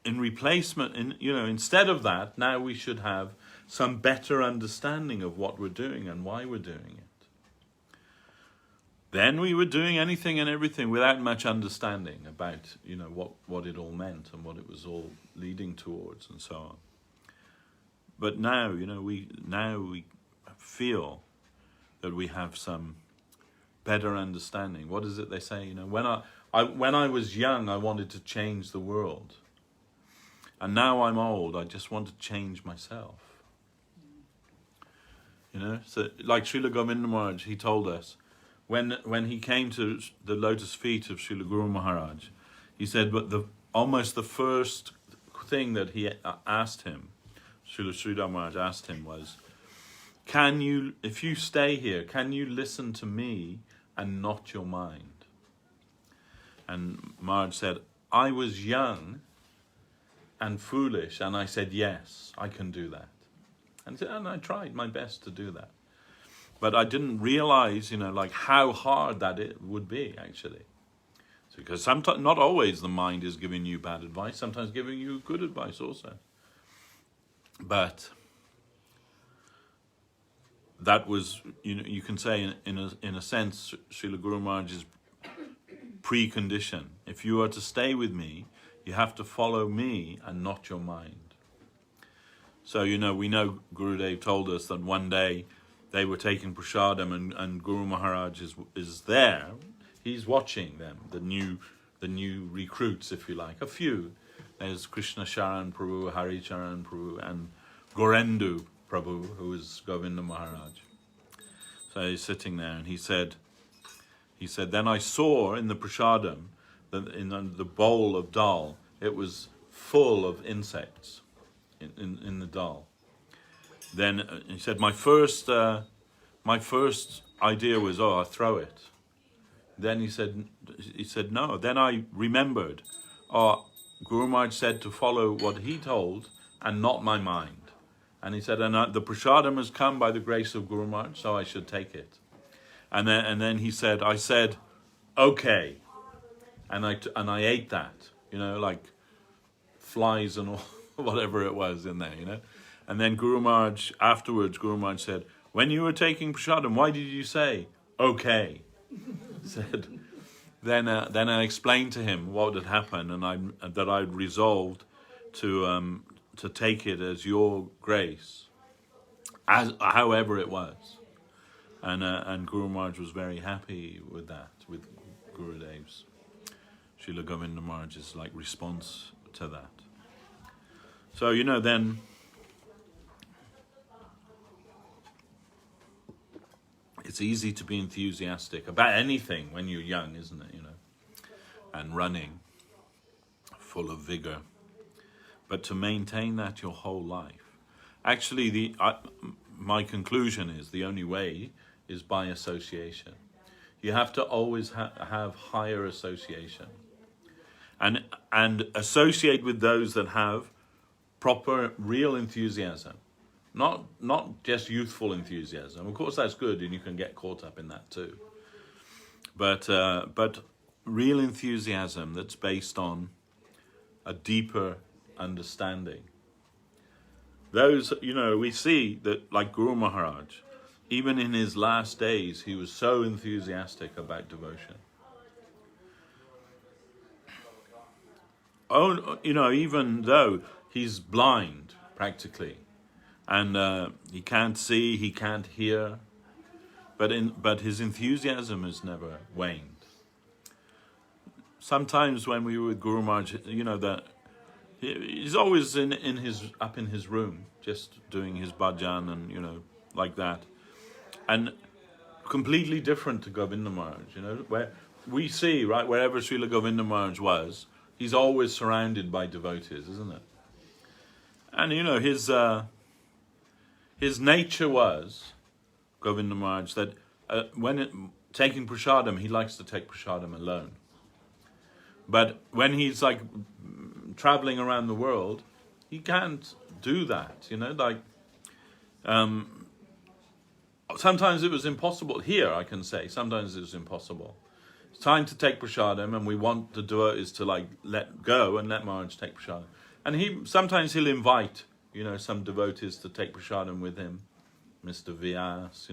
in replacement, instead of that, now we should have some better understanding of what we're doing and why we're doing it. Then we were doing anything and everything without much understanding about, what it all meant and what it was all leading towards and so on. But now, we feel that we have some better understanding. What is it they say? When I was young, I wanted to change the world. And now I'm old, I just want to change myself. So like Srila Govinda Maharaj, he told us, when he came to the lotus feet of Srila Guru Maharaj, he said, but almost the first thing that he asked him, Srila Sridhar Maharaj asked him was, if you stay here, can you listen to me and not your mind? And Maharaj said, I was young and foolish, and I said, yes, I can do that. And I tried my best to do that. But I didn't realize, how hard that it would be, actually. Because sometimes, not always, the mind is giving you bad advice. Sometimes giving you good advice also. But that was, you can say in a sense, Srila Guru Maharaj's precondition. If you are to stay with me, you have to follow me and not your mind. So, we know Gurudev told us that one day they were taking prasadam and Guru Maharaj is there. He's watching them, the new recruits, if you like, a few. There's Krishna Sharan Prabhu, Hari Charan Prabhu, and Gorendu Prabhu, who is Govinda Maharaj. So he's sitting there, and he said, then I saw in the prasadam, that in the bowl of dal, it was full of insects in the dal. Then he said, my first idea was, I'll throw it. Then he said no. Then I remembered, Guru Maharaj said to follow what he told and not my mind. And he said, the prasadam has come by the grace of Guru Maharaj, so I should take it. And then he said, I said, okay. And I ate that, like flies and all, whatever it was in there, And then afterwards, Guru Maharaj said, when you were taking prasadam, why did you say, okay? Said, then I explained to him what had happened, and that I'd resolved to take it as your grace, however it was, and Guru Maharaj was very happy with that, with Gurudev's, Srila Govinda Maharaj's response to that. So then. It's easy to be enthusiastic about anything when you're young, isn't it? And running, full of vigor. But to maintain that your whole life. Actually, my conclusion is the only way is by association. You have to always have higher association. And associate with those that have proper, real enthusiasm. Not just youthful enthusiasm. Of course, that's good, and you can get caught up in that too. But real enthusiasm that's based on a deeper understanding. Those, we see that, like Guru Maharaj, even in his last days, he was so enthusiastic about devotion. Even though he's blind, practically, and he can't see, he can't hear, but his enthusiasm has never waned. Sometimes when we were with Guru Maharaj, that he's always up in his room, just doing his bhajan and like that, and completely different to Govinda Maharaj. Where we see wherever Srila Govinda Maharaj was, he's always surrounded by devotees, isn't it? And his nature was, Govinda Maharaj, that taking prasadam, he likes to take prasadam alone. But when he's traveling around the world, he can't do that. Sometimes it was impossible. Here, I can say, sometimes it was impossible. It's time to take prasadam, and we want the devotees to let go and let Maharaj take prasadam. And sometimes he'll invite some devotees to take prasadam with him, Mr. Vyas,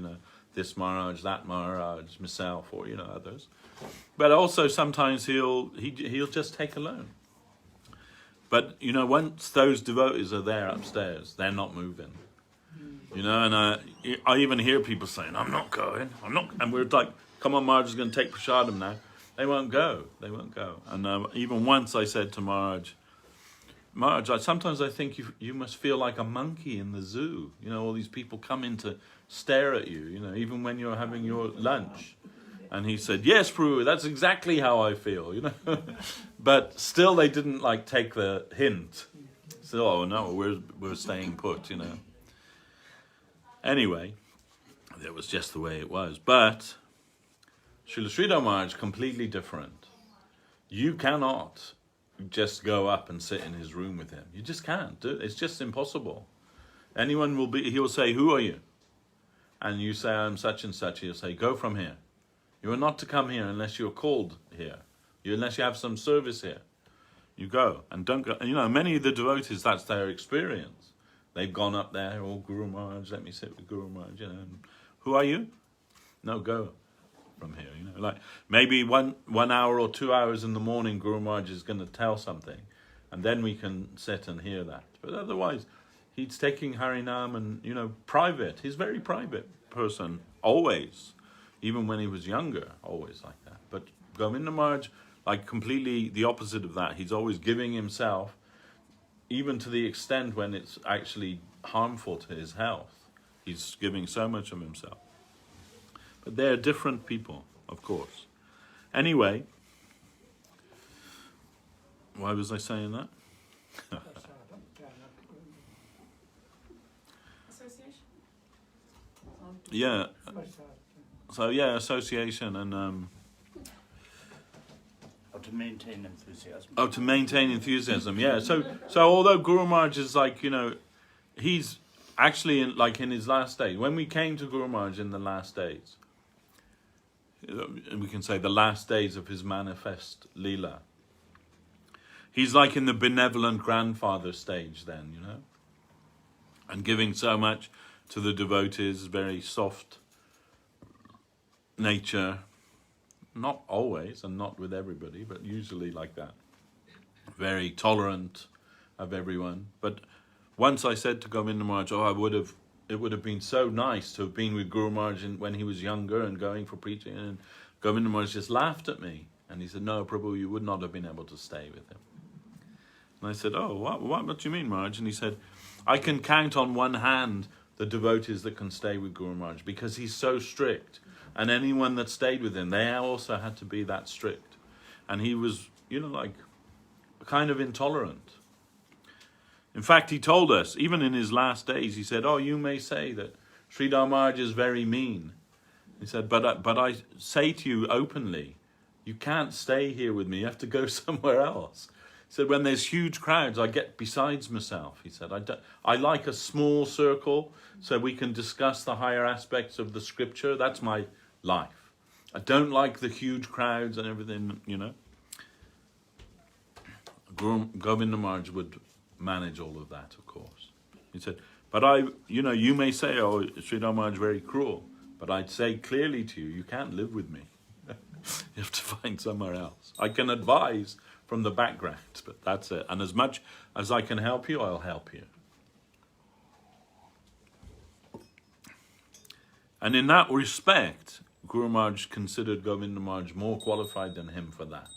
this Maharaj, that Maharaj, myself, or others. But also sometimes he'll just take alone. But once those devotees are there upstairs, they're not moving. And I even hear people saying, "I'm not going, I'm not," and we're like, "Come on, Maharaj is going to take prasadam now." They won't go. And even once I said to Maharaj, sometimes I think you must feel like a monkey in the zoo. All these people come in to stare at you, even when you're having your lunch. And he said, "Yes, Prabhu, that's exactly how I feel, But still they didn't take the hint. Still, "Oh no, we're staying put, Anyway, that was just the way it was. But Srila Sridhar Maharaj, completely different. You cannot just go up and sit in his room with him. You just can't do it. It's just impossible. He'll say, "Who are you?" And you say, "I'm such and such." He'll say, "Go from here. You are not to come here unless you're called here. unless you have some service here. You go and don't go. You know, many of the devotees, that's their experience. They've gone up there, oh, Guru Maharaj, let me sit with Guru Maharaj, you know. And, who are you? No, go from here, you know. Like maybe 1 hour or 2 hours in the morning, Guru Maharaj is going to tell something, and then we can sit and hear that. But otherwise, he's taking Harinam and, you know, private. He's a very private person, always. Even when he was younger, always like that. But Govinda Maharaj, like completely the opposite of that. He's always giving himself, even to the extent when it's actually harmful to his health. He's giving so much of himself. But they're different people, of course. Anyway, why was I saying that? Association? Yeah. So yeah, association and How to maintain enthusiasm. oh, to maintain enthusiasm. Yeah. So although Guru Maharaj is like, you know, he's actually in his last days. When we came to Guru Maharaj in the last days, we can say the last days of his manifest Leela. He's like in the benevolent grandfather stage then, you know, and giving so much to the devotees, very soft nature, not always and not with everybody, but usually like that. Very tolerant of everyone. But once I said to Govinda Maharaj, it would have been so nice to have been with Guru Maharaj when he was younger and going for preaching. And Govinda Maharaj just laughed at me. And he said, no, Prabhu, you would not have been able to stay with him. And I said, oh, what do you mean, Maharaj? And he said, I can count on one hand the devotees that can stay with Guru Maharaj because he's so strict. And anyone that stayed with him, they also had to be that strict. And he was, you know, like kind of intolerant. In fact, he told us, even in his last days, he said, oh, you may say that Sridhar Maharaj is very mean. He said, but I say to you openly, you can't stay here with me. You have to go somewhere else. He said, when there's huge crowds, I get besides myself. He said, I like a small circle so we can discuss the higher aspects of the scripture. That's my life. I don't like the huge crowds and everything, you know. Govinda Maharaj would manage all of that, of course. He said, but you may say, oh, Sridhar Maharaj is very cruel. But I'd say clearly to you, you can't live with me. You have to find somewhere else. I can advise from the background, but that's it. And as much as I can help you, I'll help you. And in that respect, Guru Maharaj considered Govinda Maharaj more qualified than him for that.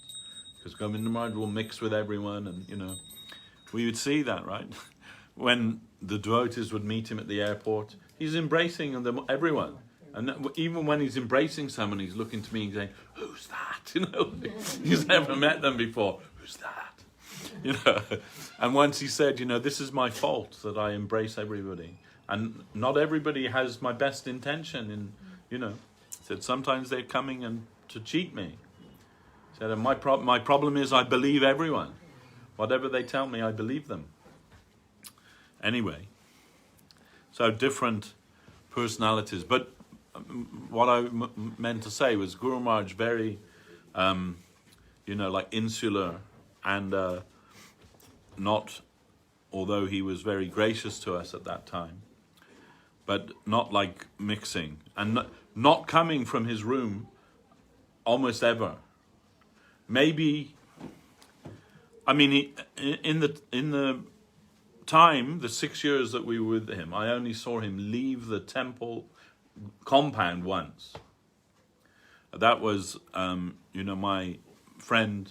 Because Govinda Maharaj will mix with everyone and, you know, we would see that, right? When the devotees would meet him at the airport, he's embracing them, everyone. And even when he's embracing someone, he's looking to me and saying, who's that? You know, he's never met them before. Who's that? You know, and once he said, you know, this is my fault that I embrace everybody. And not everybody has my best intention in, you know, he said, sometimes they're coming and to cheat me. He said, and my problem is I believe everyone. Whatever they tell me, I believe them. Anyway, so different personalities. But what I meant to say was Guru Maharaj very, you know, like insular and not, although he was very gracious to us at that time, but not like mixing and not coming from his room almost ever. Maybe, I mean, in the time, the 6 years that we were with him, I only saw him leave the temple compound once. That was, you know, my friend,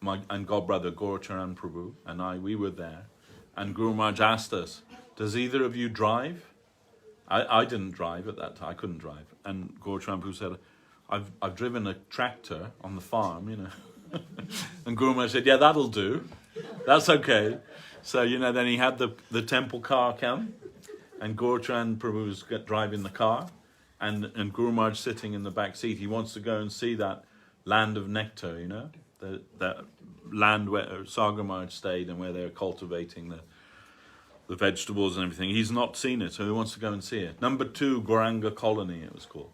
and godbrother Gauracharan Prabhu and we were there, and Guru Maharaj asked us, does either of you drive? I didn't drive at that time, I couldn't drive. And Gauracharan Prabhu said, I've driven a tractor on the farm, you know. And Guru Maharaj said, yeah, that'll do. That's okay. So, you know, then he had the temple car come, and Gauracharan Prabhu was driving the car, and Guru Maharaj sitting in the back seat. He wants to go and see that land of nectar, you know, that land where Sagar Maharaj stayed and where they were cultivating the vegetables and everything. He's not seen it, so he wants to go and see it. Number 2, Guranga Colony, it was called.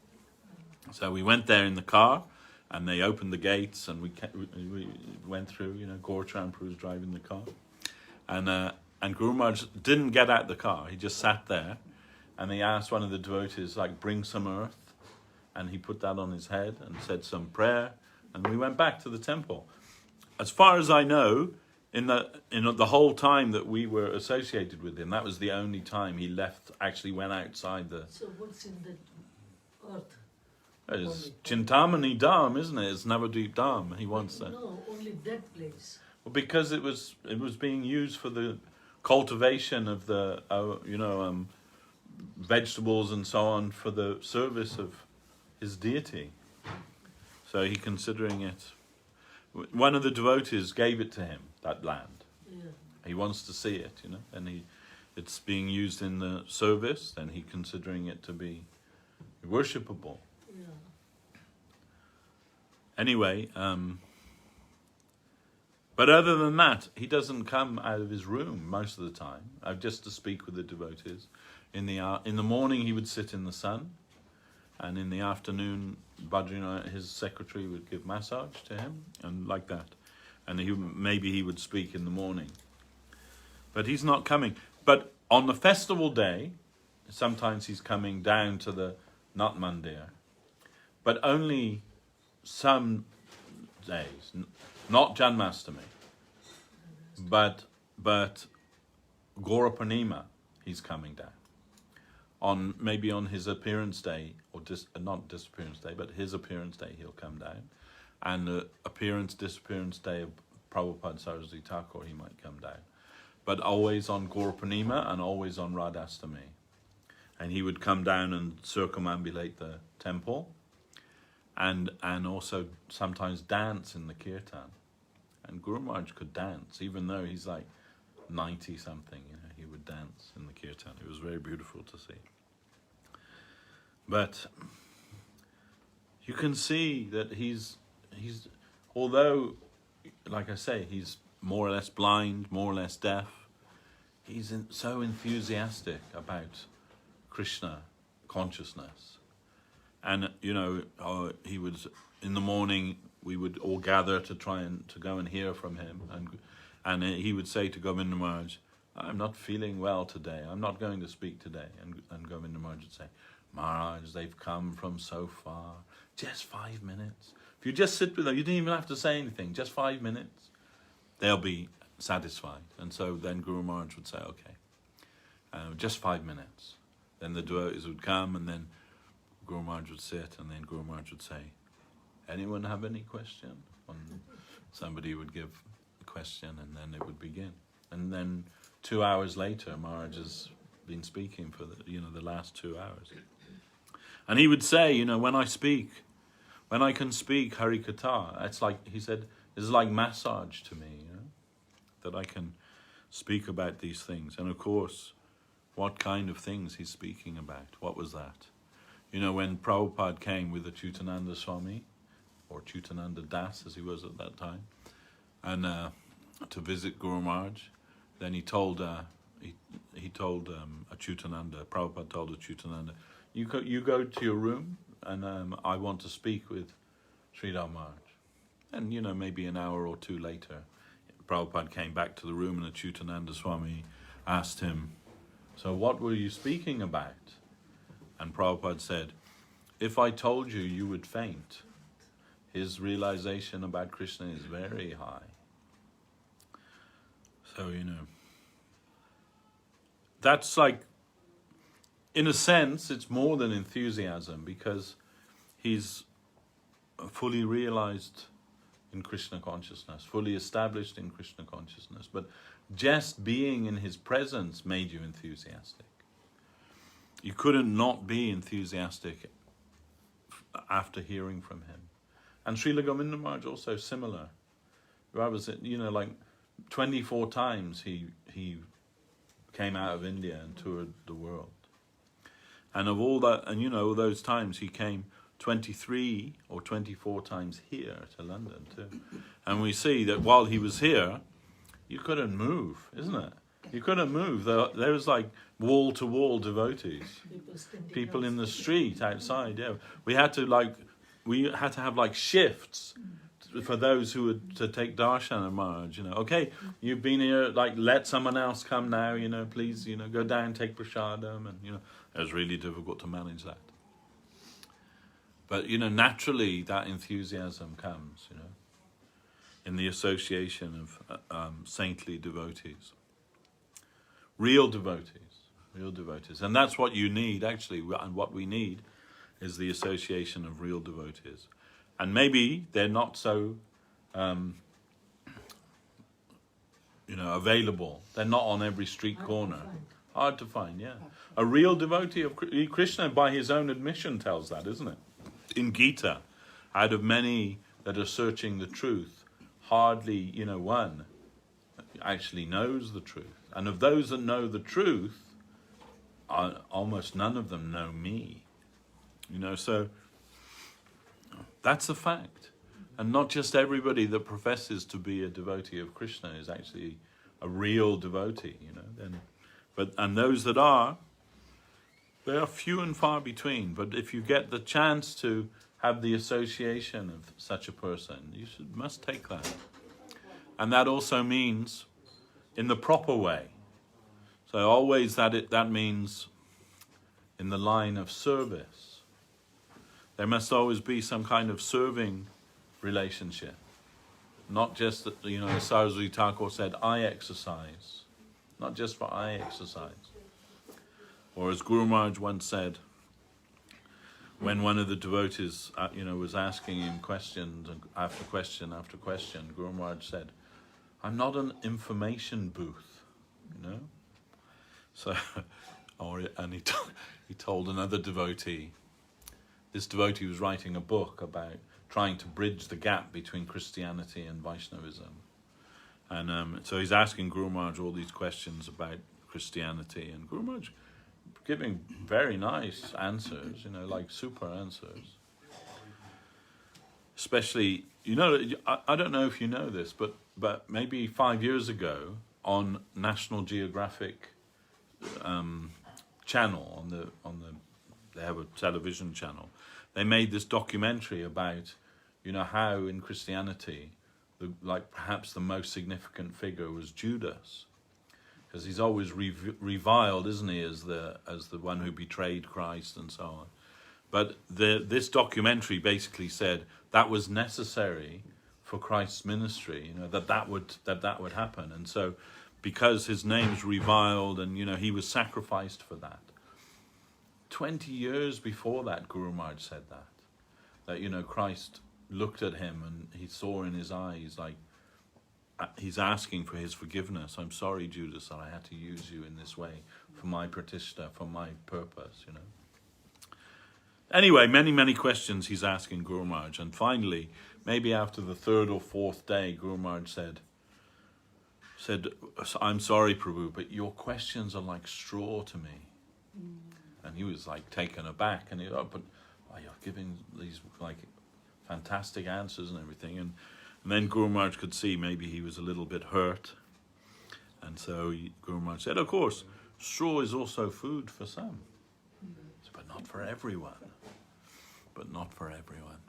So we went there in the car, And they opened the gates, and we went through. Gaurachan Prabhu was driving the car, and Guru Maharaj didn't get out the car. He just sat there, and he asked one of the devotees, bring some earth, and he put that on his head and said some prayer, and we went back to the temple. As far as I know, in the whole time that we were associated with him, that was the only time he actually went outside the. So what's in the earth? It's Chintamani Dham, isn't it? It's Navadvip Dham. He wants that. No, only that place. Well, because it was being used for the cultivation of the vegetables and so on for the service of his deity. So he considering it. One of the devotees gave it to him, that land. Yeah. He wants to see it, and it's being used in the service. Then he considering it to be worshipable. Yeah. Anyway, but other than that, he doesn't come out of his room most of the time. Just to speak with the devotees. In the morning, he would sit in the sun, and in the afternoon, Bhadrinath, his secretary, would give massage to him, and like that. And maybe he would speak in the morning. But he's not coming. But on the festival day, sometimes he's coming down to the Nat Mandir, but only some days, not Janmashtami, but Gaura Purnima, he's coming down. Maybe on his appearance day, or not disappearance day, but his appearance day, he'll come down, and the disappearance day of Prabhupada Saraswati Thakur, he might come down, but always on Gaura Purnima and always on Radhastami, and he would come down and circumambulate the temple. And also sometimes dance in the kirtan. And Guru Maharaj could dance, even though he's 90 something, he would dance in the kirtan. It was very beautiful to see. But you can see that he's although, like I say, he's more or less blind, more or less deaf, he's so enthusiastic about Krishna consciousness. And he would, in the morning, we would all gather to try to go and hear from him, and he would say to Govinda Maharaj, "I'm not feeling well today. I'm not going to speak today." And Govinda Maharaj would say, "Maharaj, they've come from so far. Just 5 minutes. If you just sit with them, you didn't even have to say anything. Just 5 minutes, they'll be satisfied." And so then Guru Maharaj would say, "Okay, just 5 minutes." Then the devotees would come, and then Guru Maharaj would sit, and then Guru Maharaj would say, "Anyone have any question?" And somebody would give a question, and then it would begin. And then 2 hours later, Maharaj has been speaking for the last 2 hours. And he would say, when I can speak Hari Katha, it's like, he said, it's like massage to me, that I can speak about these things. And of course, what kind of things he's speaking about? What was that? When Prabhupada came with the Chutananda Swami, or Chutananda Das as he was at that time, and to visit Guru Maharaj, then he told Achyutananda, Prabhupada told Achyutananda, you go to your room, and I want to speak with Sridhar Maharaj. And maybe an hour or two later, Prabhupada came back to the room, and Achyutananda Swami asked him, "So what were you speaking about?" And Prabhupada said, "If I told you, you would faint." His realization about Krishna is very high. So, that's in a sense, it's more than enthusiasm, because he's fully realized in Krishna consciousness, fully established in Krishna consciousness. But just being in his presence made you enthusiastic. You couldn't not be enthusiastic after hearing from him. And Srila Govinda Maharaj also similar. What was it? 24 times he came out of India and toured the world. And of all that, and those times he came 23 or 24 times here to London too. And we see that while he was here, you couldn't move, isn't it? You couldn't move. There was wall-to-wall devotees. People in the street outside, yeah. We had to we had to have like shifts for those who were to take Darshana Maharaj, you know. Okay, you've been here, like, let someone else come now, you know, please, you know, go down, take prasadam, and, you know, it was really difficult to manage that. But, you know, naturally that enthusiasm comes, you know, in the association of saintly devotees. Real devotees. And that's what you need, actually, and what we need is the association of real devotees. And maybe they're not so, you know, available. They're not on every street corner. Hard to find, yeah. A real devotee of Krishna, by his own admission, tells that, isn't it? In Gita, out of many that are searching the truth, hardly, you know, one actually knows the truth. And of those that know the truth, almost none of them know me. You know, so that's a fact. And not just everybody that professes to be a devotee of Krishna is actually a real devotee, you know. And those that are, they are few and far between. But if you get the chance to have the association of such a person, you must take that. And that also means in the proper way. So always that means in the line of service. There must always be some kind of serving relationship. Not just that, you know, as Saraswat Thakur said, eye exercise. Not just for eye exercise. Or as Guru Maharaj once said, when one of the devotees, you know, was asking him questions, and after question after question, Guru Maharaj said, I'm not an information booth, you know. So, and he told another devotee. This devotee was writing a book about trying to bridge the gap between Christianity and Vaishnavism. And so he's asking Guru Maharaj all these questions about Christianity, and Guru Maharaj giving very nice answers, you know, like super answers. Especially, you know, I don't know if you know this, but maybe 5 years ago on National Geographic channel, they have a television channel, they made this documentary about, you know, how in Christianity, perhaps the most significant figure was Judas, because he's always reviled, isn't he, as the one who betrayed Christ and so on. But this documentary basically said that was necessary for Christ's ministry, you know, that would happen, and so because his name's reviled, and you know he was sacrificed for that. 20 years before that, Guru Maharaj said that you know Christ looked at him and he saw in his eyes, like, he's asking for his forgiveness. I'm sorry, Judas, that I had to use you in this way for my pratishta, for my purpose, you know. Anyway, many questions he's asking Guru Maharaj, and finally, maybe after the third or fourth day, Guru Maharaj said, I'm sorry, Prabhu, but your questions are like straw to me. And he was like taken aback, and you're giving these like fantastic answers and everything, and then Guru Maharaj could see maybe he was a little bit hurt, and so Guru Maharaj said, of course, straw is also food for some, but not for everyone. But not for everyone.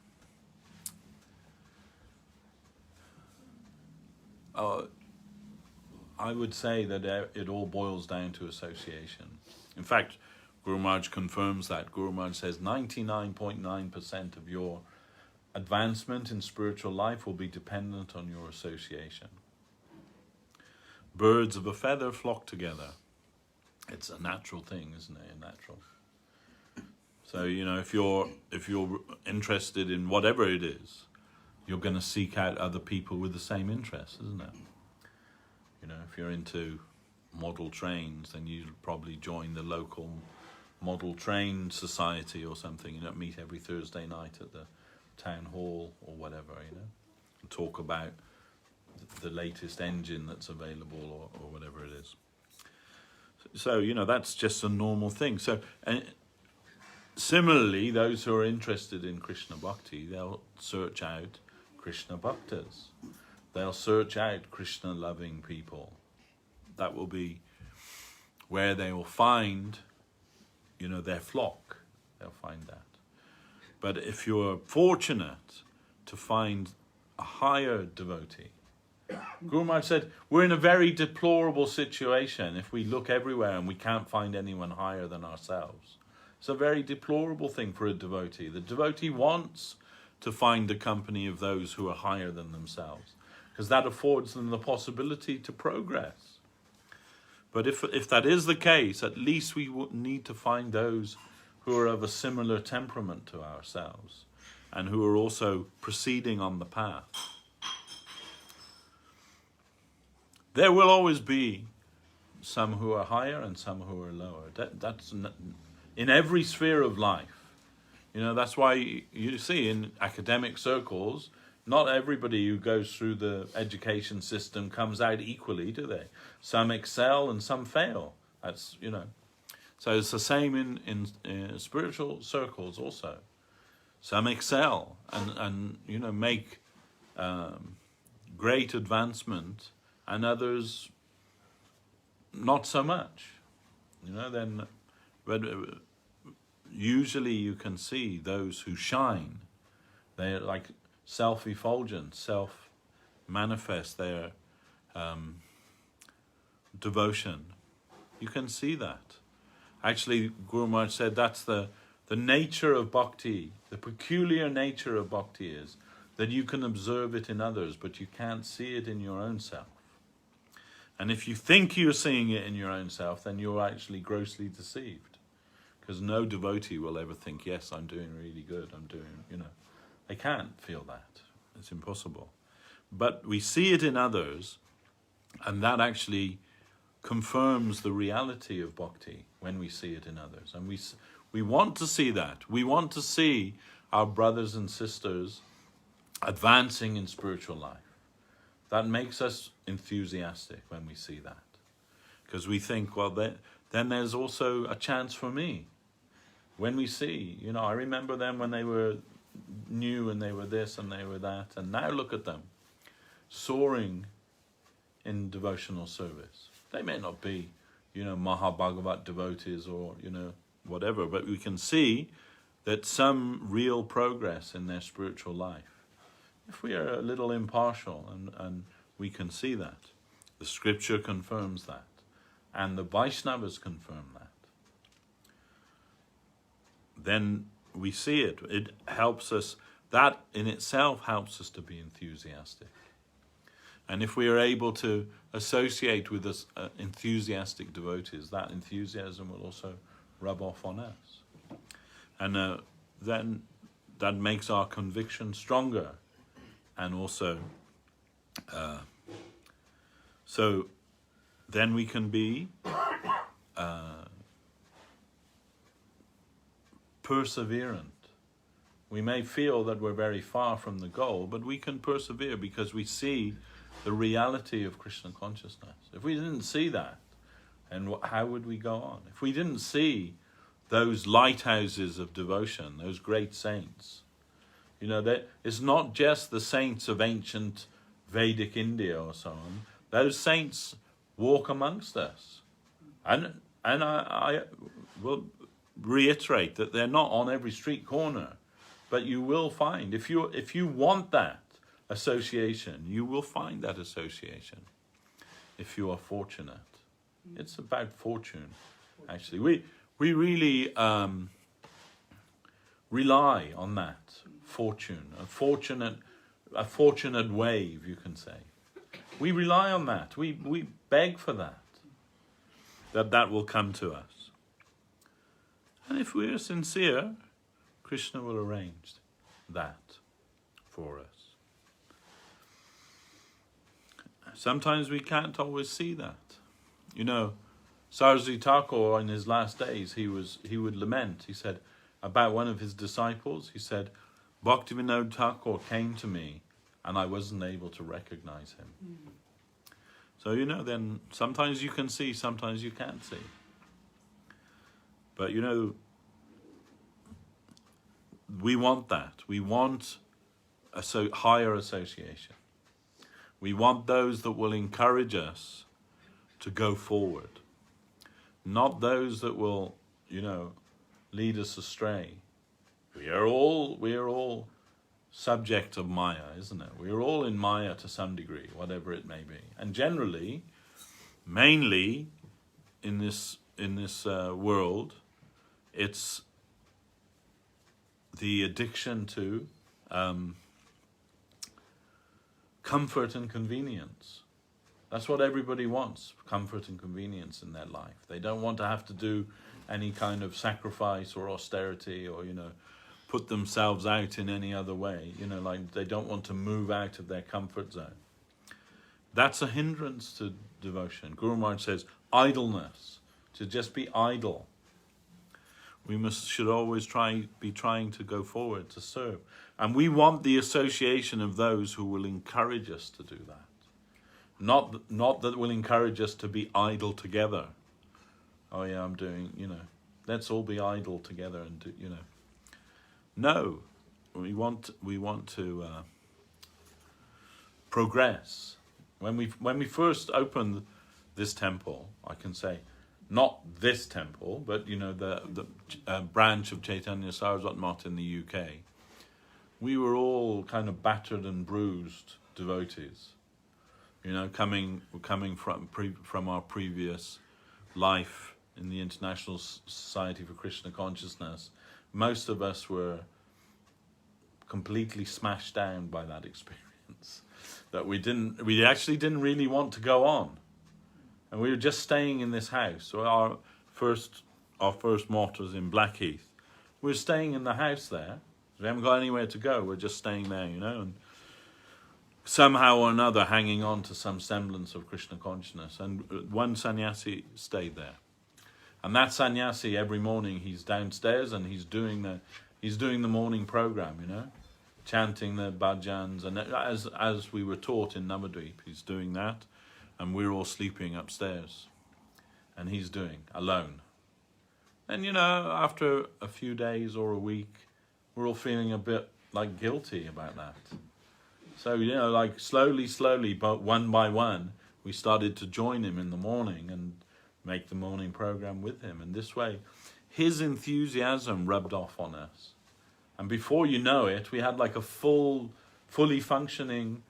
I would say that it all boils down to association. In fact, Guru Maharaj confirms that. Guru Maharaj says 99.9% of your advancement in spiritual life will be dependent on your association. Birds of a feather flock together. It's a natural thing, isn't it? A natural. So, you know, if you're interested in whatever it is, you're going to seek out other people with the same interests, isn't it? You know, if you're into model trains, then you'll probably join the local model train society or something. You know, meet every Thursday night at the town hall or whatever, you know, and talk about the latest engine that's available or whatever it is. So, you know, that's just a normal thing. So, similarly, those who are interested in Krishna Bhakti, they'll search out Krishna Bhaktas. They'll search out Krishna-loving people. That will be where they will find, you know, their flock. They'll find that. But if you're fortunate to find a higher devotee, Guru Maharaj said, we're in a very deplorable situation if we look everywhere and we can't find anyone higher than ourselves. It's a very deplorable thing for a devotee. The devotee wants to find the company of those who are higher than themselves, because that affords them the possibility to progress. But if that is the case, at least we need to find those who are of a similar temperament to ourselves and who are also proceeding on the path. There will always be some who are higher and some who are lower. That's in every sphere of life. You know, that's why you see in academic circles, not everybody who goes through the education system comes out equally, do they? Some excel and some fail. That's, you know. So it's the same in spiritual circles also. Some excel and you know, make great advancement, and others not so much. You know, then but usually you can see those who shine. They're like self-effulgent, self-manifest their devotion. You can see that. Actually, Guru Maharaj said that's the nature of bhakti, the peculiar nature of bhakti is that you can observe it in others, but you can't see it in your own self. And if you think you're seeing it in your own self, then you're actually grossly deceived. Because no devotee will ever think, yes, I'm doing really good, I'm doing, you know. They can't feel that. It's impossible. But we see it in others, and that actually confirms the reality of bhakti when we see it in others. And we want to see that. We want to see our brothers and sisters advancing in spiritual life. That makes us enthusiastic when we see that. Because we think, well, then there's also a chance for me. When we see, you know, I remember them when they were new and they were this and they were that, and now look at them, soaring in devotional service. They may not be, you know, Mahabhagavat devotees or, you know, whatever, but we can see that some real progress in their spiritual life. If we are a little impartial, and we can see that. The scripture confirms that. And the Vaishnavas confirm that. Then we see it. It helps us. That in itself helps us to be enthusiastic. And if we are able to associate with us enthusiastic devotees, that enthusiasm will also rub off on us. And then that makes our conviction stronger. And also, so then we can be perseverant. We may feel that we're very far from the goal, but we can persevere because we see the reality of Krishna consciousness. If we didn't see that, then how would we go on? If we didn't see those lighthouses of devotion, those great saints, you know, that it's not just the saints of ancient Vedic India or so on. Those saints walk amongst us. And I will reiterate that they're not on every street corner, but you will find, if you want that association, you will find that association if you are fortunate. It's about fortune, actually. We really rely on that fortune, a fortunate wave, you can say. We rely on that. We beg for that will come to us. And if we are sincere, Krishna will arrange that for us. Sometimes we can't always see that. You know, Saraswat Thakur in his last days, he would lament. He said about one of his disciples, he said, Bhaktivinoda Thakur came to me and I wasn't able to recognize him. Mm. So, you know, then sometimes you can see, sometimes you can't see. But, you know, we want that. We want a higher association. We want those that will encourage us to go forward. Not those that will, you know, lead us astray. we are all subject of Maya, isn't it? We are all in Maya to some degree, whatever it may be. And generally, mainly in this world, it's the addiction to comfort and convenience. That's what everybody wants, comfort and convenience in their life. They don't want to have to do any kind of sacrifice or austerity or, put themselves out in any other way. Like they don't want to move out of their comfort zone. That's a hindrance to devotion. Guru Maharaj says, idleness, to just be idle. We should always be trying to go forward, to serve. And we want the association of those who will encourage us to do that. Not that will encourage us to be idle together. Oh yeah, I'm doing, let's all be idle together and do, No, we want to progress. When we first opened this temple, I can say, not this temple, but the branch of Chaitanya Saraswat Math in the UK, we were all kind of battered and bruised devotees. Coming from our previous life in the International Society for Krishna Consciousness, most of us were completely smashed down by that experience. That we actually didn't really want to go on, and we were just staying in this house. So our first mort was in Blackheath. We were staying in the house there. We haven't got anywhere to go. We're just staying there, and somehow or another hanging on to some semblance of Krishna consciousness. And one sannyasi stayed there, and that sannyasi every morning he's downstairs and he's doing the morning program, chanting the bhajans, and as we were taught in Navadvip, he's doing that, and we're all sleeping upstairs, and he's doing alone. And after a few days or a week, we're all feeling a bit like guilty about that. So, like slowly, but one by one, we started to join him in the morning and make the morning program with him. And this way, his enthusiasm rubbed off on us. And before you know it, we had like a fully functioning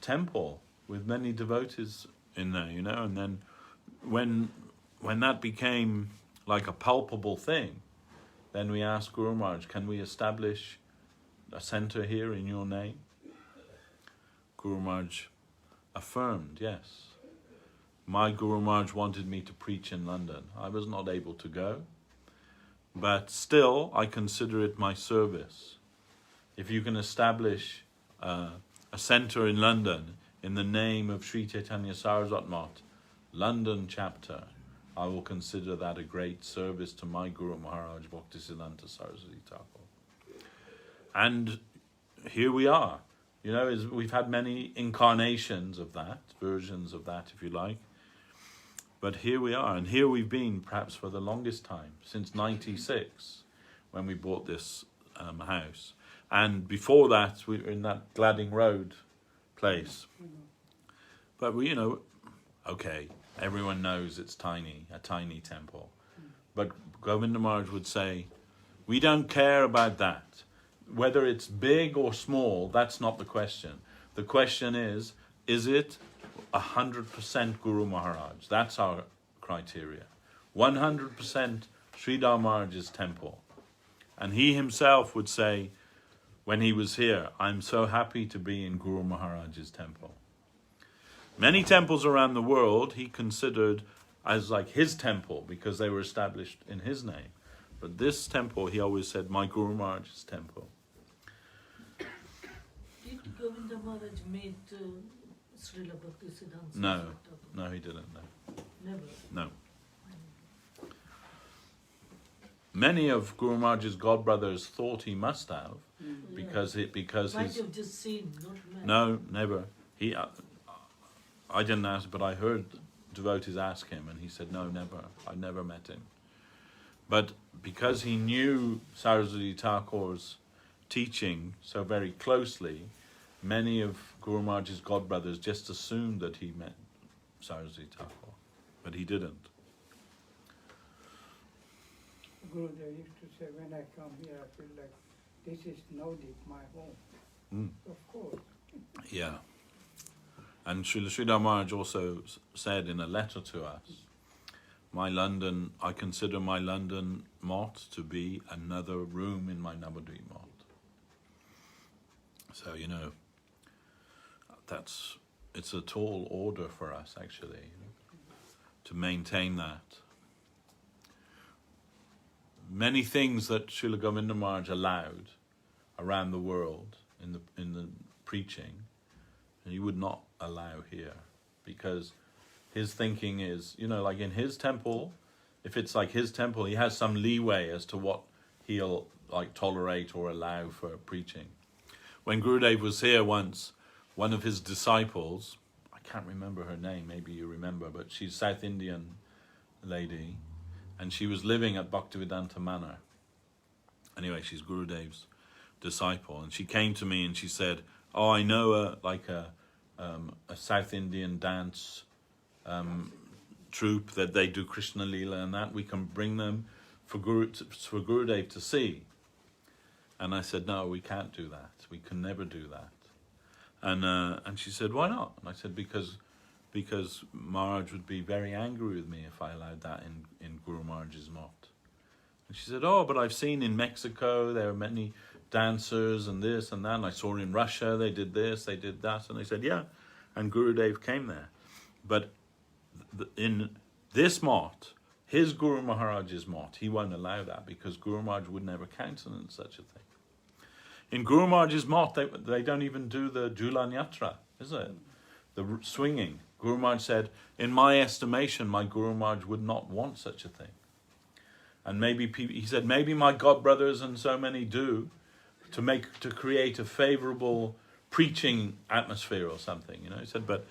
temple with many devotees in there, And then when that became like a palpable thing, then we asked Guru Maharaj, can we establish a center here in your name? Guru Maharaj affirmed, yes. My Guru Maharaj wanted me to preach in London. I was not able to go, but still I consider it my service. If you can establish a center in London in the name of Sri Chaitanya Saraswat Math, London chapter, I will consider that a great service to my Guru Maharaj, Bhaktisiddhanta Saraswati Thakur. And here we are. We've had many incarnations of that, versions of that, if you like. But here we are, and here we've been perhaps for the longest time, since 96, when we bought this house. And before that, we were in that Gladding Road place. But we, okay, everyone knows it's a tiny temple. But Govinda Maharaj would say, we don't care about that. Whether it's big or small, that's not the question. The question is it 100% Guru Maharaj? That's our criteria. 100% Sridhar Maharaj's temple. And he himself would say, when he was here, I'm so happy to be in Guru Maharaj's temple. Many temples around the world he considered as like his temple because they were established in his name. But this temple, he always said, my Guru Maharaj's temple. Did Govinda Maharaj meet Srila Bhaktisiddhanta? No, he didn't. No. Never. No. Many of Guru Maharaj's godbrothers thought he must have, because Might he's have just seen, not met. no, never. I didn't ask, but I heard devotees ask him, and he said, no, never. I never met him. But because he knew Saraswati Thakur's teaching so very closely, many of Guru Maharaj's godbrothers just assumed that he met Saraswati Thakur, but he didn't. Gurudev used to say, when I come here, I feel like this is Navadvip, my home. Of course. Yeah. And Srila Sridhar Maharaj also said in a letter to us, I consider my London mott to be another room in my Navadvip mott. So, it's a tall order for us, actually, to maintain that. Many things that Srila Govinda Maharaj allowed around the world in the preaching, he would not allow here, because his thinking is, like in his temple, if it's like his temple, he has some leeway as to what he'll like tolerate or allow for preaching. When Gurudev was here once, one of his disciples, I can't remember her name, maybe you remember, but she's South Indian lady, and she was living at Bhaktivedanta Manor. Anyway, she's Gurudev's disciple, and she came to me and she said, "Oh, I know a South Indian dance troupe that they do Krishna Leela and that. We can bring them for Gurudev to see." And I said, "No, we can't do that. We can never do that." And she said, "Why not?" And I said, because Maharaj would be very angry with me if I allowed that in Guru Maharaj's mott. And she said, "Oh, but I've seen in Mexico there are many dancers and this and that, and I saw in Russia they did this, they did that." And I said, "Yeah," and Gurudev came there. But in this mott, his Guru Maharaj's mott, he won't allow that, because Guru Maharaj would never countenance such a thing. In Guru Maharaj's mott, they don't even do the Julan Yatra, is it? The swinging. Guru Maharaj said, in my estimation, my Guru Maharaj would not want such a thing. And he said, maybe my god brothers and so many do, to create a favorable preaching atmosphere or something. He said, but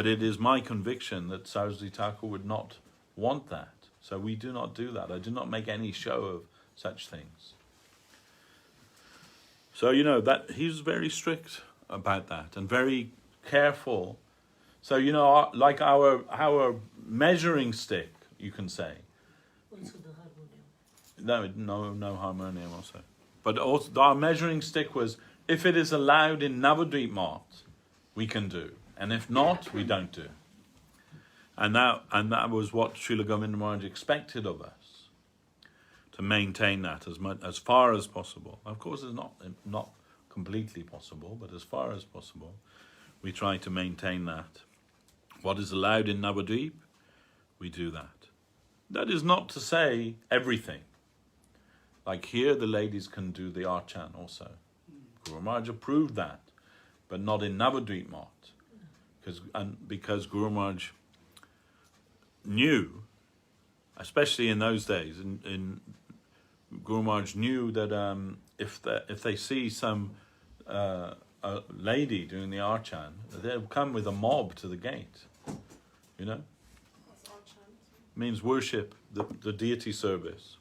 it is my conviction that Saraswati Thakur would not want that. So we do not do that. I do not make any show of such things. So, that he's very strict about that and very careful. So, like our measuring stick, you can say. Also the harmonium. No harmonium also. But also our measuring stick was, if it is allowed in Navadvip mott, we can do. And if not, we don't do. And that was what Srila Govinda Maharaj expected of us, to maintain that as far as possible. Of course, it's not completely possible, but as far as possible, we try to maintain that. What is allowed in Navadvip, we do that. That is not to say everything. Like here, the ladies can do the Archan also. Guru Maharaj approved that, but not in Navadvip mott. Because Guru Maharaj knew, especially in those days, Guru Maharaj knew that if they see some a lady doing the Archan, they'll come with a mob to the gate. What's Archan? Means worship, the deity service.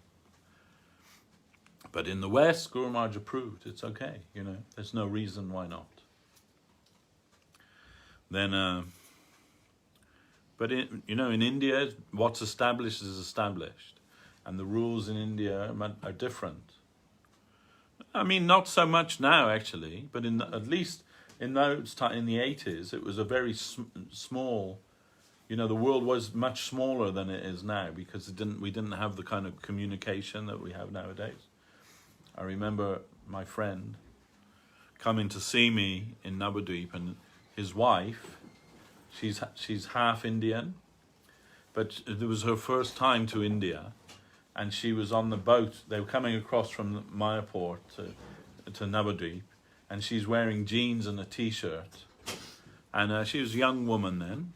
But in the West, Guru Maharaj approved. It's okay, There's no reason why not. Then, but in India, what's established is established, and the rules in India are different. I mean, not so much now actually, but at least in the 80s, it was a very small. The world was much smaller than it is now, because we didn't have the kind of communication that we have nowadays. I remember my friend coming to see me in Navadvip, and his wife, she's half Indian, but it was her first time to India, and she was on the boat. They were coming across from Mayapur to Navadvip, and she's wearing jeans and a t-shirt, and she was a young woman then,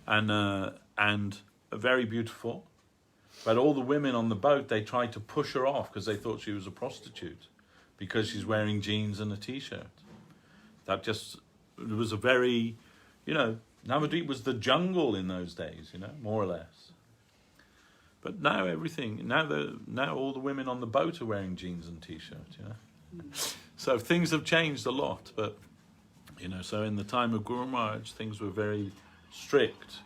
and very beautiful. But all the women on the boat, they tried to push her off because they thought she was a prostitute, because she's wearing jeans and a t-shirt. It was a very, Navadvip was the jungle in those days, more or less. But now now all the women on the boat are wearing jeans and t-shirts, So things have changed a lot, but, so in the time of Guru Maharaj, things were very strict.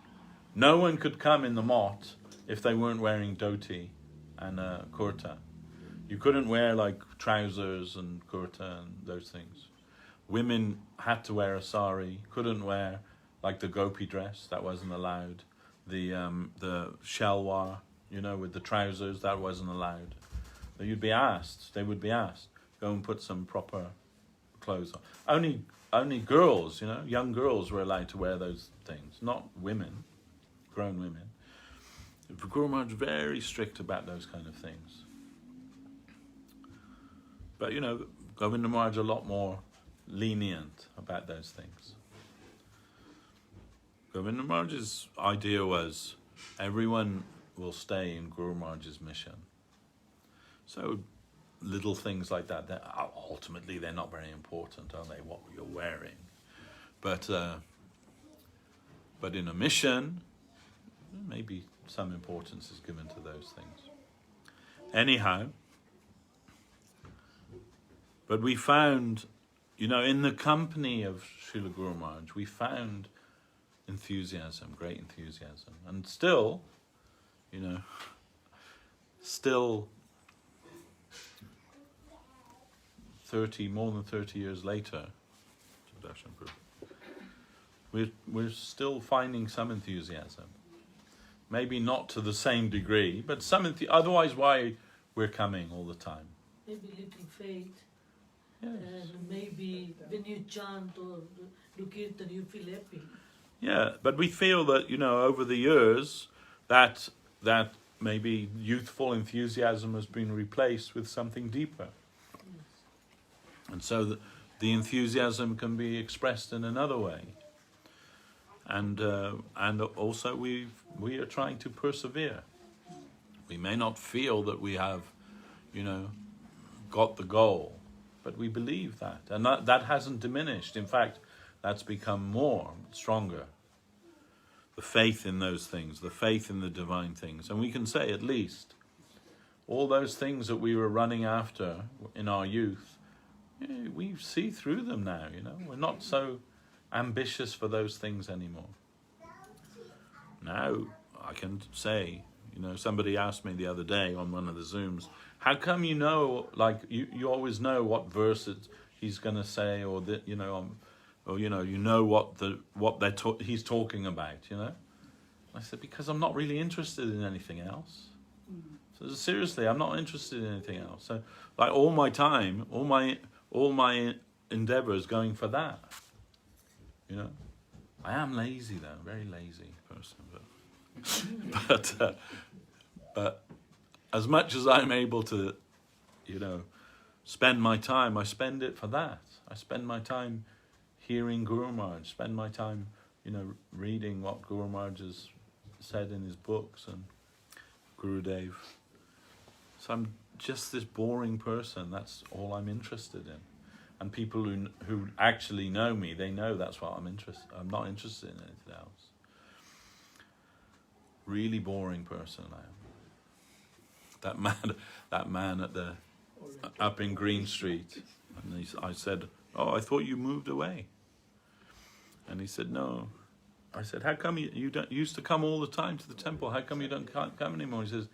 No one could come in the mott if they weren't wearing dhoti and kurta. You couldn't wear like trousers and kurta and those things. Women had to wear a sari, couldn't wear like the gopi dress, that wasn't allowed. The shalwar, you know, with the trousers, that wasn't allowed. They would be asked, go and put some proper clothes on. Only girls, you know, young girls were allowed to wear those things, not women, grown women. Guru Maharaj was very strict about those kind of things. But, you know, Govinda Maharaj a lot more lenient about those things. Govinda Maharaj's idea was everyone will stay in Guru Maharaj's mission. So little things like that, ultimately they're not very important, are they, what you're wearing? But in a mission, maybe some importance is given to those things. Anyhow, but we found, you know, in the company of Srila Guru Maharaj, we found enthusiasm, great enthusiasm. And still, you know, more than 30 years later, we're still finding some enthusiasm. Maybe not to the same degree, but some otherwise why we're coming all the time. Maybe little faith. Yes. And maybe when you chant or do kirtan, you feel happy. Yeah, but we feel that, you know, over the years, that maybe youthful enthusiasm has been replaced with something deeper. Yes. And so the enthusiasm can be expressed in another way. And also we are trying to persevere. We may not feel that we have, you know, got the goal, but we believe that. And that hasn't diminished. In fact, that's become more, stronger. The faith in those things, the faith in the divine things. And we can say at least, all those things that we were running after in our youth, we see through them now, you know. We're not so ambitious for those things anymore. Now, I can say, you know, somebody asked me the other day on one of the Zooms, how come you know, like, you always know what verse he's going to say, or that, you know, or you know what he's talking about, you know? I said, because I'm not really interested in anything else. So seriously, I'm not interested in anything else. So, like, all my time, all my endeavors going for that. You know, I am lazy though, very lazy person. But as much as I'm able to, you know, spend my time, I spend it for that. I spend my time hearing Guru Maharaj, spend my time, you know, reading what Guru Maharaj has said in his books and Gurudev. So I'm just this boring person. That's all I'm interested in. And people who actually know me, they know that's what I'm interested. I'm not interested in anything else. Really boring person I am. That man at the up in Green Street, and I said, "Oh, I thought you moved away." And he said, "No." I said, "How come you don't you used to come all the time to the temple? How come you can't come anymore?" He says,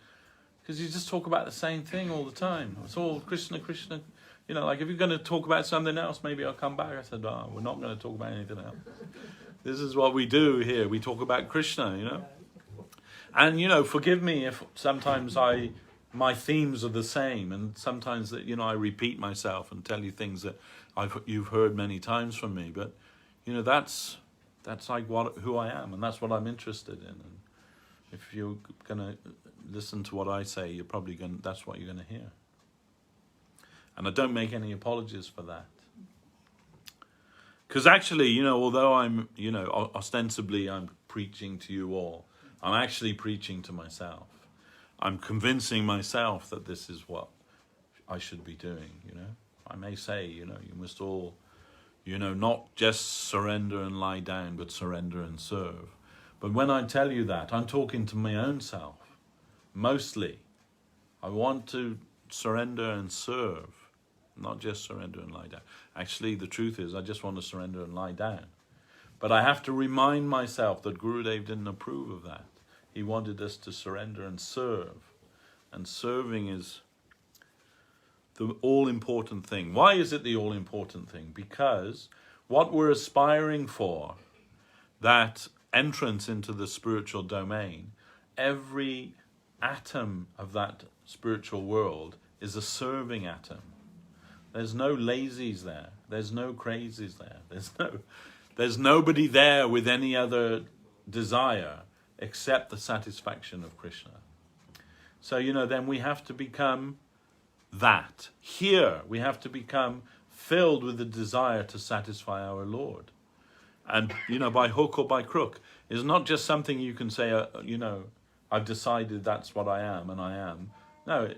"Because you just talk about the same thing all the time. It's all Krishna, Krishna." You know, like, if you're going to talk about something else, maybe I'll come back. I said, "Oh, we're not going to talk about anything else. This is what we do here. We talk about Krishna, you know." And, you know, forgive me if sometimes my themes are the same, and sometimes that, you know, I repeat myself and tell you things that you've heard many times from me. But, you know, that's like who I am, and that's what I'm interested in. And if you're going to listen to what I say, that's what you're going to hear. And I don't make any apologies for that. Because actually, you know, although I'm, you know, ostensibly I'm preaching to you all, I'm actually preaching to myself. I'm convincing myself that this is what I should be doing, you know. I may say, you know, you must all, you know, not just surrender and lie down, but surrender and serve. But when I tell you that, I'm talking to my own self, mostly. I want to surrender and serve. Not just surrender and lie down. Actually, the truth is, I just want to surrender and lie down. But I have to remind myself that Gurudev didn't approve of that. He wanted us to surrender and serve. And serving is the all-important thing. Why is it the all-important thing? Because what we're aspiring for, that entrance into the spiritual domain, every atom of that spiritual world is a serving atom. There's no lazies there. There's no crazies there. There's nobody there with any other desire except the satisfaction of Krishna. So, then we have to become that. Here, we have to become filled with the desire to satisfy our Lord. And, by hook or by crook. It's not just something you can say, I've decided that's what I am, and I am. No,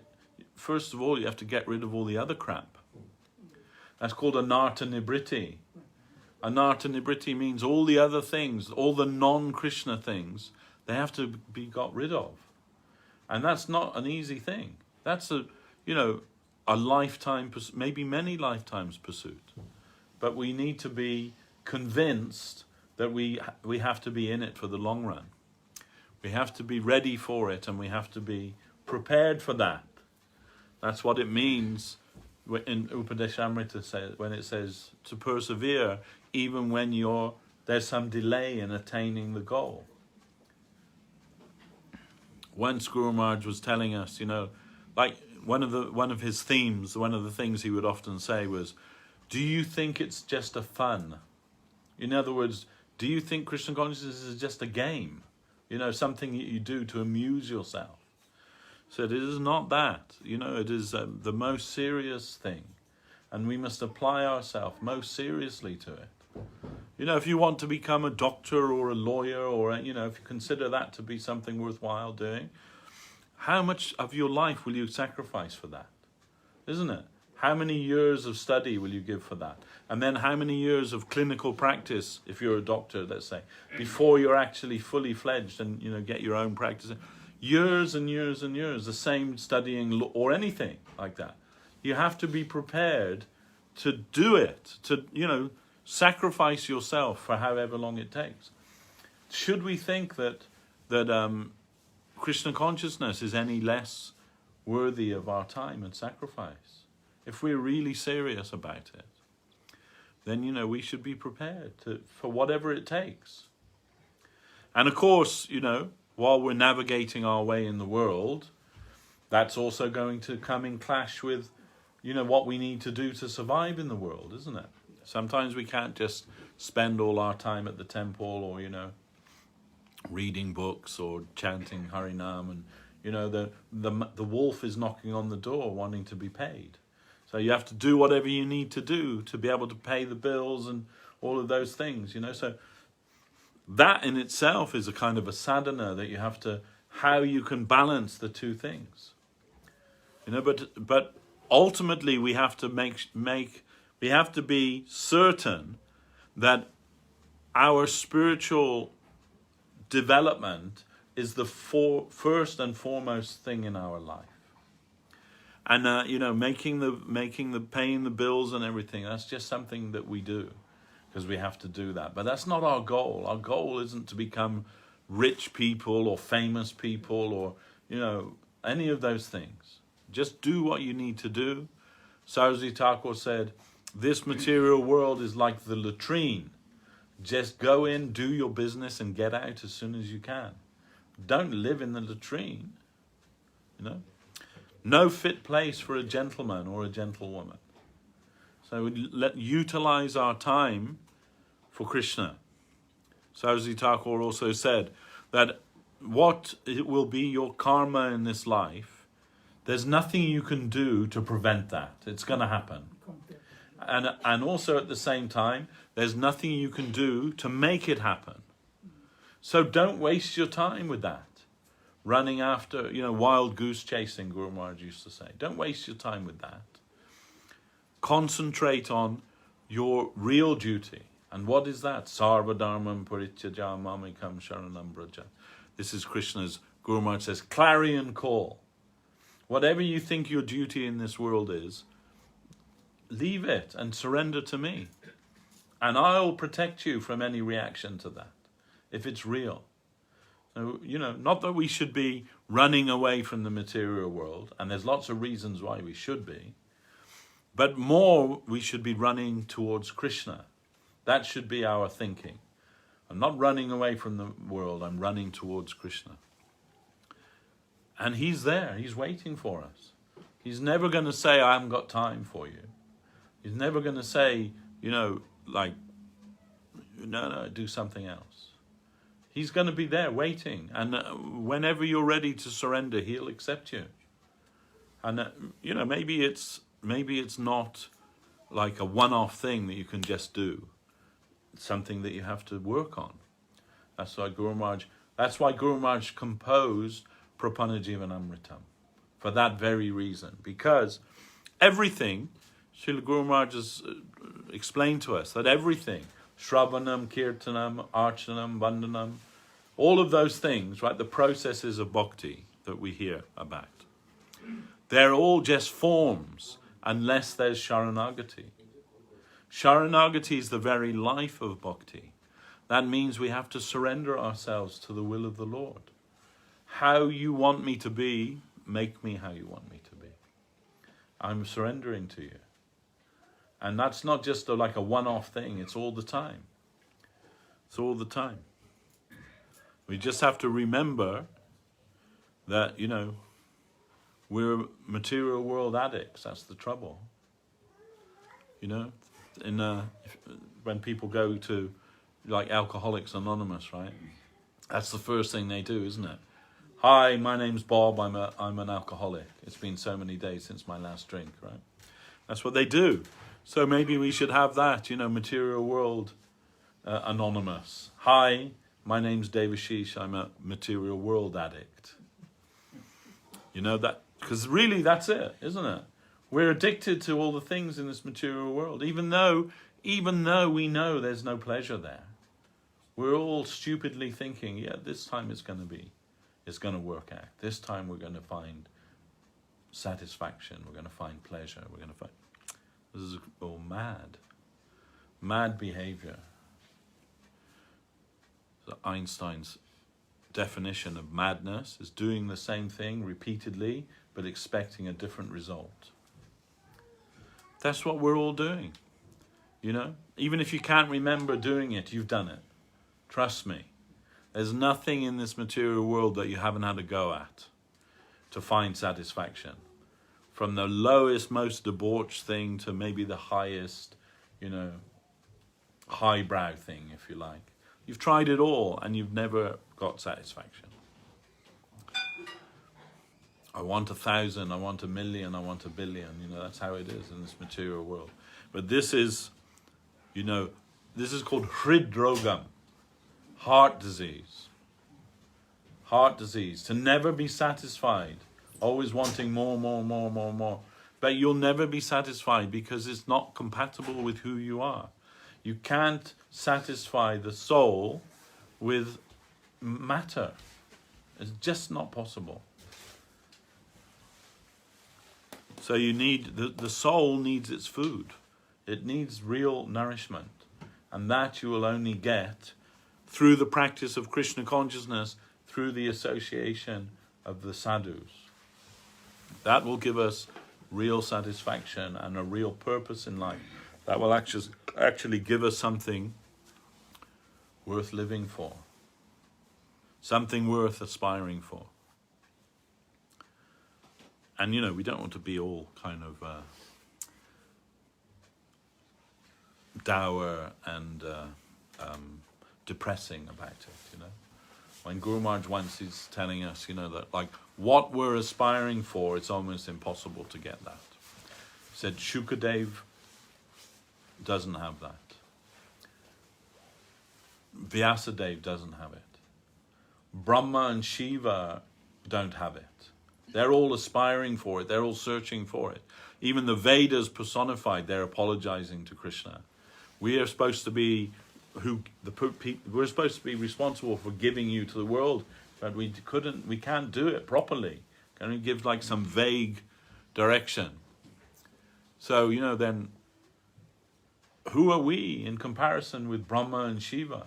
first of all, you have to get rid of all the other crap. That's called anartha nibriti. Anartha nibriti means all the other things, all the non-Krishna things, they have to be got rid of. And that's not an easy thing. That's a lifetime, maybe many lifetimes pursuit. But we need to be convinced that we have to be in it for the long run. We have to be ready for it, and we have to be prepared for that. That's what it means in Upadesh Amrita when it says to persevere even when there's some delay in attaining the goal. Once Guru Maharaj was telling us, like one of his themes, one of the things he would often say was, do you think it's just a fun? In other words, do you think Krishna consciousness is just a game? Something you do to amuse yourself. So it is not that. It is the most serious thing. And we must apply ourselves most seriously to it. If you want to become a doctor or a lawyer, or, if you consider that to be something worthwhile doing, how much of your life will you sacrifice for that? Isn't it? How many years of study will you give for that? And then how many years of clinical practice, if you're a doctor, let's say, before you're actually fully fledged and, get your own practice. Years and years and years, the same studying law or anything like that. You have to be prepared to do it, to, sacrifice yourself for however long it takes. Should we think that Krishna consciousness is any less worthy of our time and sacrifice? If we're really serious about it, then, we should be prepared for whatever it takes. And of course, while we're navigating our way in the world, that's also going to come in clash with, what we need to do to survive in the world, isn't it? Sometimes we can't just spend all our time at the temple or, reading books or chanting Harinam. And, the wolf is knocking on the door wanting to be paid. So you have to do whatever you need to do to be able to pay the bills and all of those things, So that in itself is a kind of a sadhana that you have to, how you can balance the two things. But ultimately we have to we have to be certain that our spiritual development is the first and foremost thing in our life. And paying the bills and everything, that's just something that we do because we have to do that. But that's not our goal. Our goal isn't to become rich people or famous people or, any of those things. Just do what you need to do. Saraswat Thakur said, this material world is like the latrine. Just go in, do your business, and get out as soon as you can. Don't live in the latrine. No fit place for a gentleman or a gentlewoman. So utilize our time for Krishna. Saraswat Thakur also said that what it will be your karma in this life, there's nothing you can do to prevent that. It's going to happen. And also at the same time, there's nothing you can do to make it happen. So don't waste your time with that. Running after, wild goose chasing, Guru Maharaj used to say. Don't waste your time with that. Concentrate on your real duty. And what is that? Sarva dharmam parityaja mamikam sharanam braja. This is Krishna's, Guru Maharaj says, clarion call. Whatever you think your duty in this world is, leave it and surrender to me. And I'll protect you from any reaction to that, if it's real. So, not that we should be running away from the material world, and there's lots of reasons why we should be, But more, we should be running towards Krishna. That should be our thinking. I'm not running away from the world, I'm running towards Krishna. And he's there, he's waiting for us. He's never going to say, I haven't got time for you. He's never going to say, like, no, do something else. He's going to be there waiting. And whenever you're ready to surrender, he'll accept you. And, maybe it's not like a one-off thing that you can just do. It's something that you have to work on. That's why Guru Maharaj composed Prapannajivan Amritam. For that very reason. Because everything, Srila Guru Maharaj has explained to us, that everything, Shravanam, Kirtanam, Archanam, Vandanam, all of those things, right, the processes of bhakti that we hear about, they're all just forms unless there's Sharanagati. Sharanagati is the very life of bhakti. That means we have to surrender ourselves to the will of the Lord. How you want me to be, make me how you want me to be. I'm surrendering to you. And that's not just like a one-off thing, it's all the time. It's all the time. We just have to remember that, we're material world addicts. That's the trouble. When people go to, like, Alcoholics Anonymous, right? That's the first thing they do, isn't it? Hi, my name's Bob. I'm an alcoholic. It's been so many days since my last drink, right? That's what they do. So maybe we should have that, Material World Anonymous. Hi, my name's Devashis. I'm a Material World addict. That, because really that's it, isn't it? We're addicted to all the things in this material world, even though we know there's no pleasure there. We're all stupidly thinking, yeah, this time it's going to work out. This time we're going to find satisfaction. We're going to find pleasure. This is all mad behavior. So Einstein's definition of madness is doing the same thing repeatedly, but expecting a different result. That's what we're all doing. Even if you can't remember doing it, you've done it. Trust me. There's nothing in this material world that you haven't had a go at to find satisfaction. From the lowest, most debauched thing to maybe the highest, highbrow thing, if you like. You've tried it all and you've never got satisfaction. I want 1,000, I want 1,000,000, I want 1 billion. That's how it is in this material world. But this is, this is called hridrogam, heart disease. Heart disease, to never be satisfied, always wanting more. But you'll never be satisfied because it's not compatible with who you are. You can't satisfy the soul with matter. It's just not possible. So you need, the soul needs its food. It needs real nourishment. And that you will only get through the practice of Krishna consciousness, through the association of the sadhus. That will give us real satisfaction and a real purpose in life. That will actually give us something worth living for. Something worth aspiring for. And, we don't want to be all kind of dour and depressing about it, When Guru Maharaj once is telling us, that like what we're aspiring for, it's almost impossible to get that. He said Shukadev doesn't have that. Vyasadeva doesn't have it. Brahma and Shiva don't have it. They're all aspiring for it. They're all searching for it. Even the Vedas personified, they're apologizing to Krishna. We are supposed to be we're supposed to be responsible for giving you to the world, but we can't do it properly. Can we give like some vague direction? So, then who are we in comparison with Brahma and Shiva?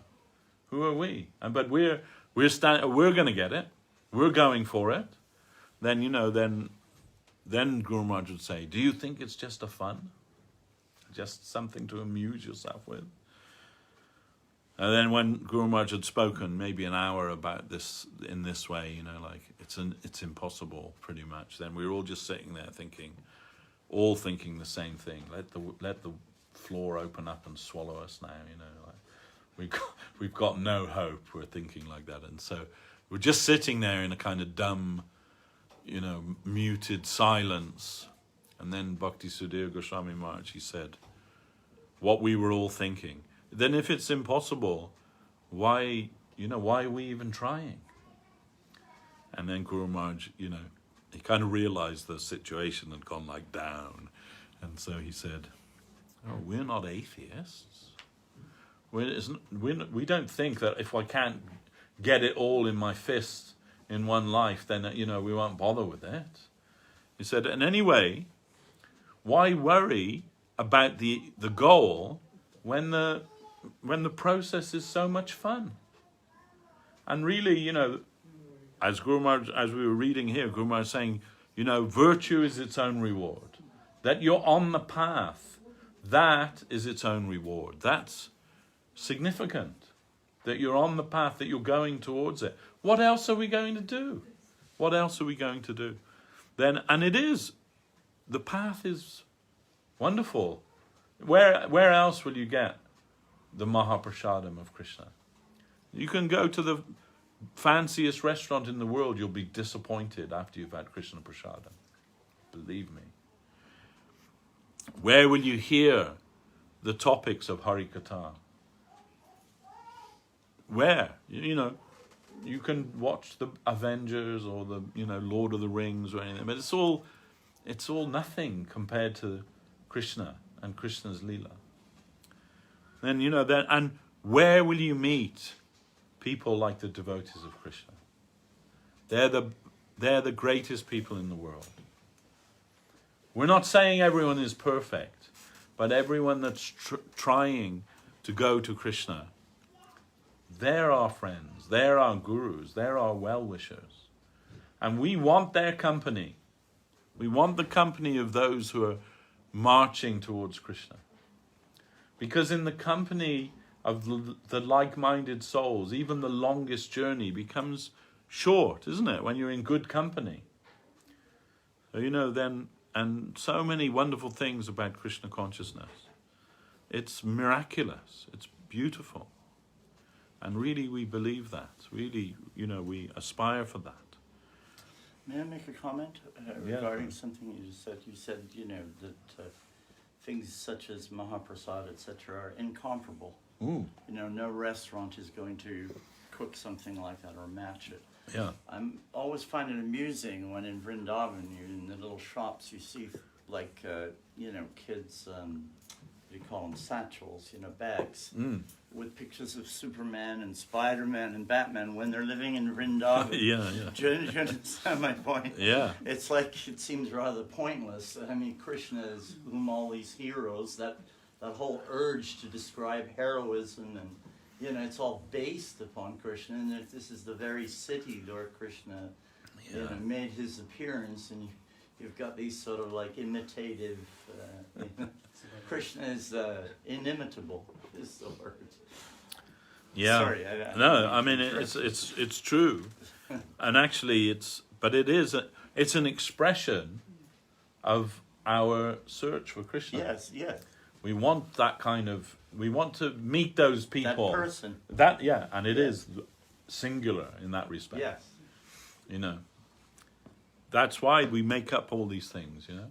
Who are we? But we're going to get it. We're going for it. Then then Guru Maharaj would say, do you think it's just a fun? Just something to amuse yourself with? And then when Guru Maharaj had spoken maybe an hour about this in this way, you know, like it's impossible pretty much, then we were all just sitting there thinking, all thinking the same thing. Let the floor open up and swallow us now, you know. Like we've got no hope. We're thinking like that, and so we're just sitting there in a kind of dumb, you know, muted silence. And then Bhakti Sudhir Goswami Maharaj, he said, what we were all thinking. Then if it's impossible, why are we even trying? And then Guru Maharaj, you know, he kind of realized the situation had gone like down. And so he said, oh, we're not atheists. We don't think that if I can't get it all in my fist in one life, then, you know, we won't bother with it. He said, and anyway, why worry about the goal when the process is so much fun? And really, you know, as Guru Maharaj, as we were reading here, Guru Maharaj saying, you know, virtue is its own reward. That you're on the path, that is its own reward. That's significant. That you're on the path, that you're going towards it. What else are we going to do? What else are we going to do? Then, and it is, the path is wonderful. Where else will you get the Mahaprasadam of Krishna? You can go to the fanciest restaurant in the world, you'll be disappointed after you've had Krishna Prasadam. Believe me. Where will you hear the topics of Hari Katha? Where? You know, you can watch the Avengers or the, you know, Lord of the Rings or anything, but it's all nothing compared to Krishna and Krishna's Leela. Then, you know, and where will you meet people like the devotees of Krishna? They're the greatest people in the world. We're not saying everyone is perfect, but everyone that's trying to go to Krishna, they're our friends, they're our gurus, they're our well-wishers. And we want their company. We want the company of those who are marching towards Krishna. Because in the company of the like-minded souls, even the longest journey becomes short, isn't it? When you're in good company. So, you know, then, and so many wonderful things about Krishna consciousness. It's miraculous. It's beautiful. And really we believe that. Really, you know, we aspire for that. May I make a comment regarding something you just said? You said, you know, that things such as Mahaprasad, etc., are incomparable. Ooh. You know, no restaurant is going to cook something like that or match it. Yeah. I'm always find it amusing when in Vrindavan, you in the little shops, you see like, you know, kids, what do you call them, satchels, you know, bags, with pictures of Superman and Spider-Man and Batman when they're living in Vrindavan. Yeah. Do you understand my point? Yeah. It's like, it seems rather pointless. I mean, Krishna is whom all these heroes, that whole urge to describe heroism and, you know, it's all based upon Krishna, and that this is the very city Lord Krishna you know, made his appearance, and you've got these sort of like imitative, you know, Krishna is inimitable, is the word. Yeah. Sorry, I mean it's true, and actually it's an expression of our search for Krishna. Yes. We want that kind of. We want to meet those people. That person. And it is singular in that respect. Yes. You know. That's why we make up all these things, you know,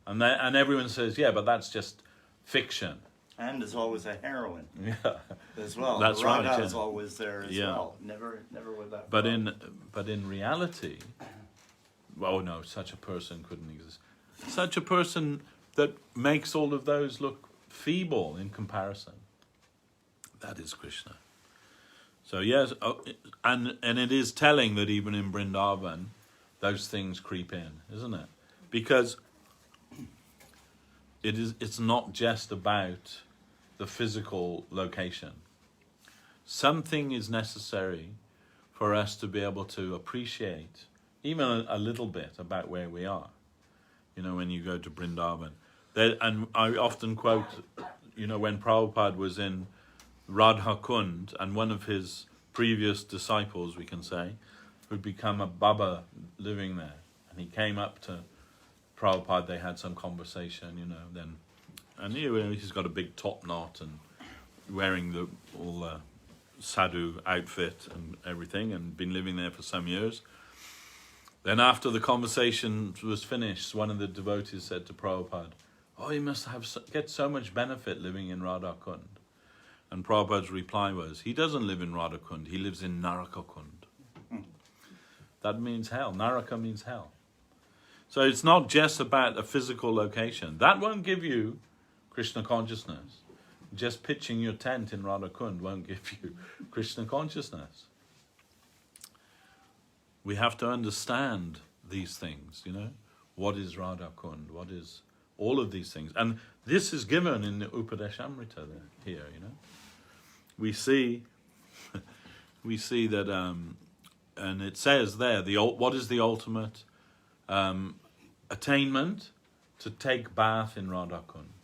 and everyone says, yeah, but that's just fiction. And there's always a heroine. Yeah. As well. That's Radha right. is always there as well. Never with that. But in reality, well, no, such a person couldn't exist. Such a person that makes all of those look feeble in comparison. That is Krishna. So yes, and it is telling that even in Vrindavan, those things creep in, isn't it? Because it's not just about the physical location. Something is necessary for us to be able to appreciate even a little bit about where we are. you know, when you go to Vrindavan. And I often quote, you know, when Prabhupada was in Radhakun, and one of his previous disciples, we can say, who'd become a Baba living there, and he came up to Prabhupada, they had some conversation, you know, then, and you know, he's got a big top knot and wearing all the sadhu outfit and everything, and been living there for some years. Then after the conversation was finished, one of the devotees said to Prabhupada, "Oh, you must get so much benefit living in Radhakund." And Prabhupada's reply was, he doesn't live in Radhakund, he lives in Narakakund. That means hell. Naraka means hell. So it's not just about a physical location. That won't give you Krishna consciousness. Just pitching your tent in Radhakund won't give you Krishna consciousness. We have to understand these things, you know. What is Radhakund? What is all of these things? And this is given in the Upadesh Amrita here, you know. We see that, and it says there, what is the ultimate attainment? To take bath in Radhakund.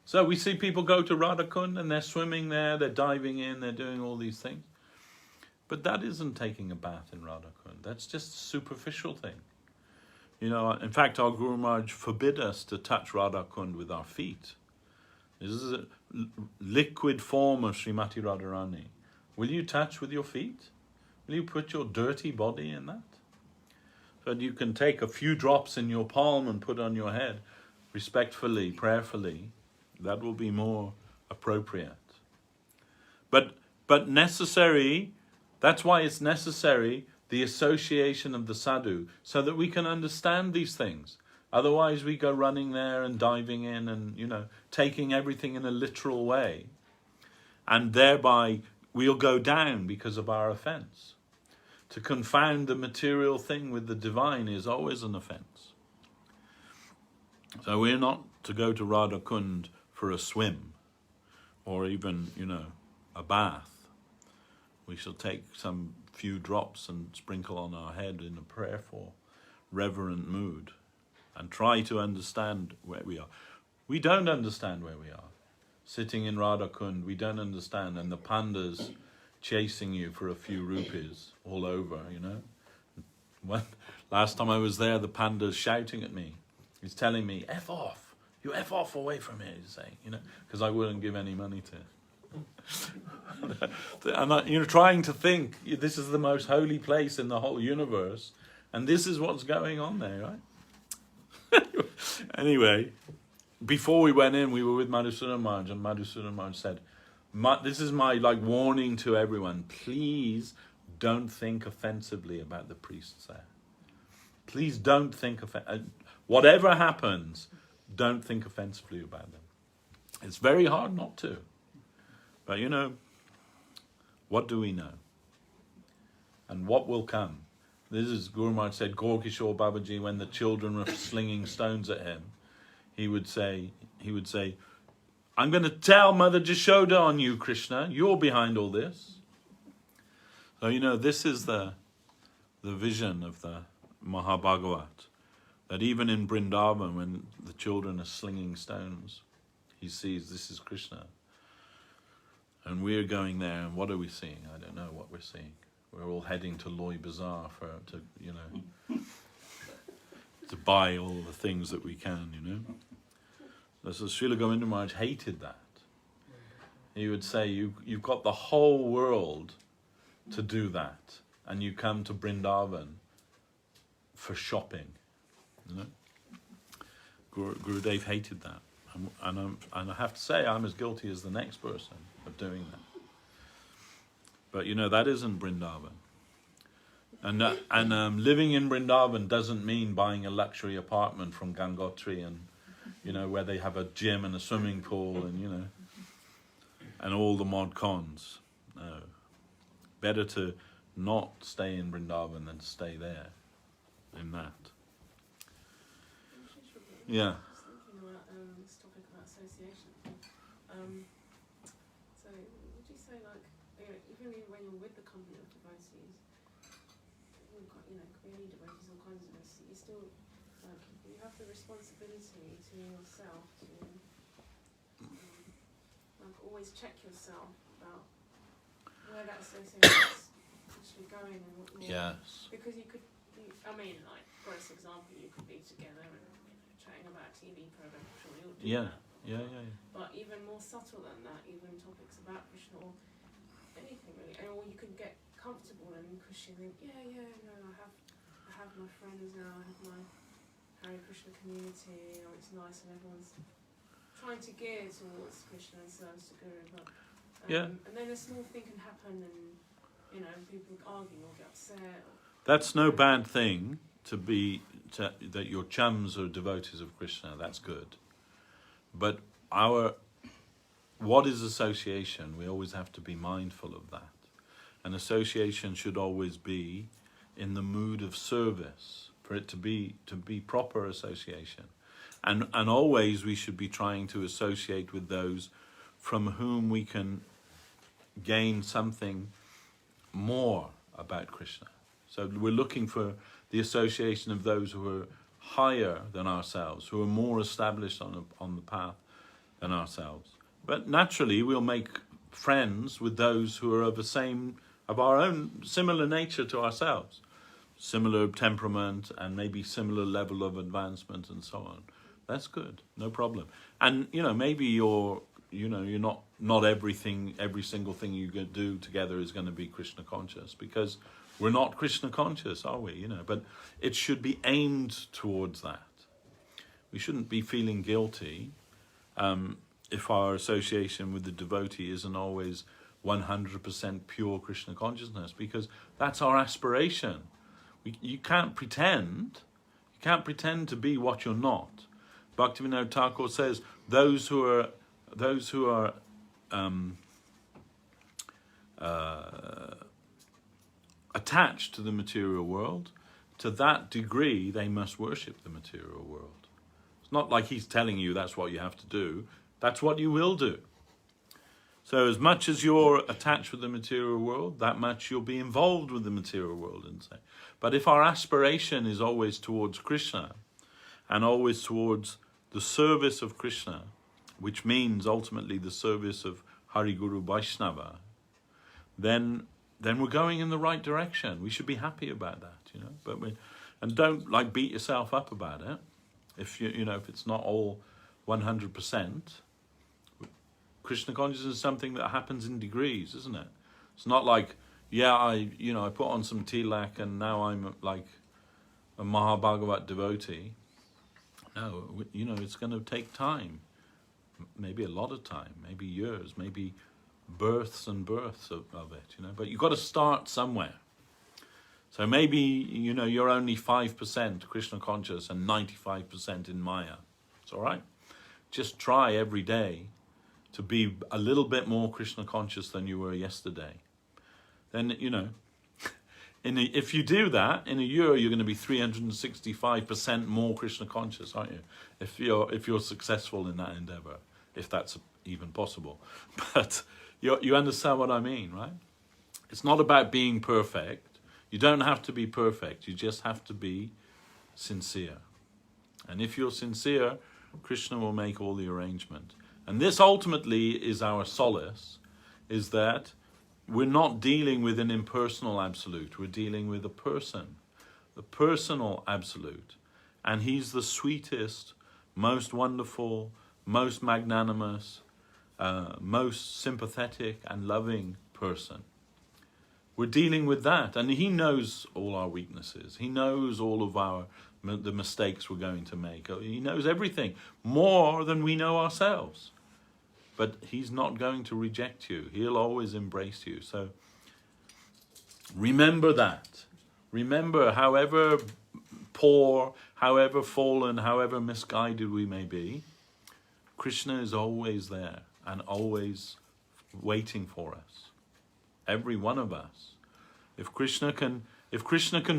So we see people go to Radhakund and they're swimming there, they're diving in, they're doing all these things. But that isn't taking a bath in Radhakund. That's just a superficial thing. You know, in fact, our Guru Maharaj forbid us to touch Radhakund with our feet. This is a liquid form of Srimati Radharani. Will you touch with your feet? Will you put your dirty body in that? So you can take a few drops in your palm and put on your head, respectfully, prayerfully. That will be more appropriate. But necessary, that's why it's necessary, the association of the sadhu, so that we can understand these things. Otherwise we go running there and diving in and, you know, taking everything in a literal way. And thereby we'll go down because of our offense. To confound the material thing with the divine is always an offense. So we're not to go to Radhakund for a swim or even, you know, a bath. We shall take some few drops and sprinkle on our head in a prayerful, reverent mood and try to understand where we are. We don't understand where we are. Sitting in Radhakund, we don't understand, and the pandas chasing you for a few rupees all over, you know. Last time I was there, the panda's shouting at me. He's telling me, F off, you F off away from here, he's saying, you know, because I wouldn't give any money to it. And you know, trying to think, this is the most holy place in the whole universe, and this is what's going on there, right? Anyway, before we went in, we were with Madhusudana Maharaj, and Madhusudana Maharaj said, this is my warning to everyone. Please don't think offensively about the priests there. Please don't think whatever happens, don't think offensively about them. It's very hard not to. But you know, what do we know? And what will come? This is, Guru Maharaj said, Gaur Kishore Babaji, when the children were slinging stones at him, he would say, I'm going to tell Mother Jashoda on you, Krishna. You're behind all this. So, you know, this is the vision of the Mahabhagavat. That even in Vrindavan, when the children are slinging stones, he sees this is Krishna. And we're going there, and what are we seeing? I don't know what we're seeing. We're all heading to Loy Bazaar to buy all the things that we can, you know. So Srila Govinda Maharaj hated that. He would say, you've got the whole world to do that, and you come to Vrindavan for shopping. You know? Gurudev hated that. And I have to say, I'm as guilty as the next person of doing that. But you know, that isn't Vrindavan. And living in Vrindavan doesn't mean buying a luxury apartment from Gangotri and, you know, where they have a gym and a swimming pool and, you know, and all the mod cons. No. Better to not stay in Vrindavan than to stay there in that. Yeah. Just thinking about this topic about association. So would you say, like, even when you're with the company of devotees, you know, could be any devotees, all kinds of us, you still, like, you have the responsibility to yourself to like always check yourself about where that association is actually going and what you Yes. because you could I mean, like, for example, you could be together and chatting about a TV program, I'm sure you'll do that. Yeah. But even more subtle than that, even topics about Krishna or anything really, or you could get comfortable and Krishna think, no, I have my friends now, I have my Hare Krishna community, it's nice and everyone's trying to gear towards Krishna and service to Guru, but and then a small thing can happen and people argue or get upset. That's no bad thing that your chums are devotees of Krishna. That's good. But what is association? We always have to be mindful of that. An association should always be in the mood of service, for it to be proper association. And always we should be trying to associate with those from whom we can gain something more about Krishna. So we're looking for the association of those who are higher than ourselves, who are more established on the path than ourselves. But naturally, we'll make friends with those who are of our own similar nature to ourselves, similar temperament, and maybe similar level of advancement, and so on. That's good, no problem. And maybe you're not every single thing you do together is going to be Krishna conscious, because we're not Krishna conscious, are we? But it should be aimed towards that. We shouldn't be feeling guilty if our association with the devotee isn't always 100% pure Krishna consciousness, because that's our aspiration. You can't pretend. You can't pretend to be what you're not. Bhaktivinoda Thakur says those who are attached to the material world, to that degree they must worship the material world. It's not like he's telling you that's what you have to do. That's what you will do. So as much as you're attached with the material world, that much you'll be involved with the material world. But if our aspiration is always towards Krishna and always towards the service of Krishna, which means ultimately the service of Hari Guru Vaishnava, then we're going in the right direction. We should be happy about that, But and don't beat yourself up about it. If if it's not all 100%. Krishna consciousness is something that happens in degrees, isn't it? It's not like, I put on some tilak and now I'm like a Mahabhagavat devotee. No, it's going to take time. Maybe a lot of time, maybe years, maybe births and births of it, But you've got to start somewhere. So maybe, you're only 5% Krishna conscious and 95% in Maya. It's all right. Just try every day to be a little bit more Krishna conscious than you were yesterday. Then, if you do that, in a year you're going to be 365% more Krishna conscious, aren't you? If you're successful in that endeavor, if that's even possible. But you understand what I mean, right? It's not about being perfect. You don't have to be perfect. You just have to be sincere. And if you're sincere, Krishna will make all the arrangement. And this ultimately is our solace, is that we're not dealing with an impersonal absolute. We're dealing with a person, the personal absolute. And he's the sweetest, most wonderful, most magnanimous, most sympathetic and loving person. We're dealing with that. And he knows all our weaknesses. He knows all of the mistakes we're going to make. He knows everything, more than we know ourselves. But he's not going to reject you. He'll always embrace you. So remember that. Remember, however poor, however fallen, however misguided we may be, Krishna is always there and always waiting for us. Every one of us. If Krishna can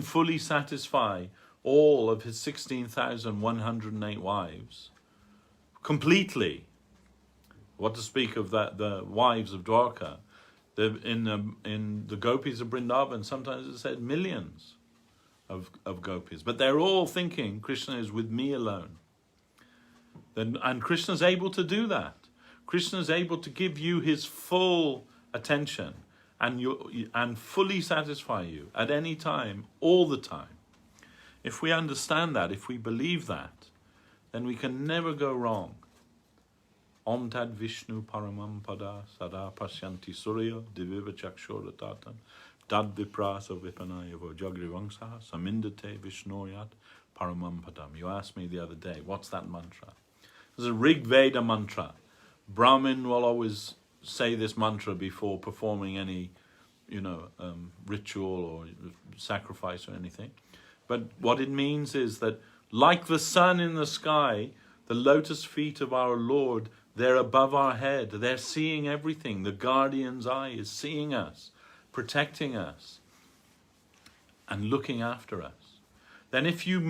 fully satisfy all of his 16,108 wives completely, what to speak of the wives of in the gopis of Vrindavan, sometimes it said millions of gopis. But they're all thinking Krishna is with me alone. And Krishna's able to do that. Krishna's able to give you his full attention and fully satisfy you at any time, all the time. If we understand that, if we believe that, then we can never go wrong. Om tad Vishnu paramam pada sada pasyanti surya diviva chakshoratatam dad viprasa vipanayavo jagrivangsaha samindate vishnoyat paramam padam. You asked me the other day, what's that mantra? There's a Rig Veda mantra. Brahmin will always say this mantra before performing any, ritual or sacrifice or anything. But what it means is that, like the sun in the sky, the lotus feet of our Lord, they're above our head. They're seeing everything. The guardian's eye is seeing us, protecting us, and looking after us. Then if you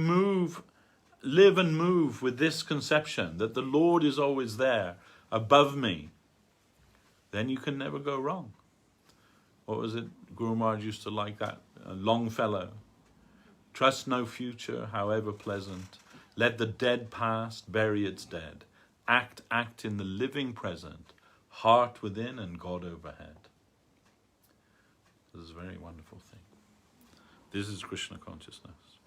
live and move with this conception that the Lord is always there, above me, then you can never go wrong. What was it? Guru Maharaj used to like that. Longfellow. Trust no future, however pleasant. Let the dead past bury its dead. Act in the living present. Heart within and God overhead. This is a very wonderful thing. This is Krishna consciousness.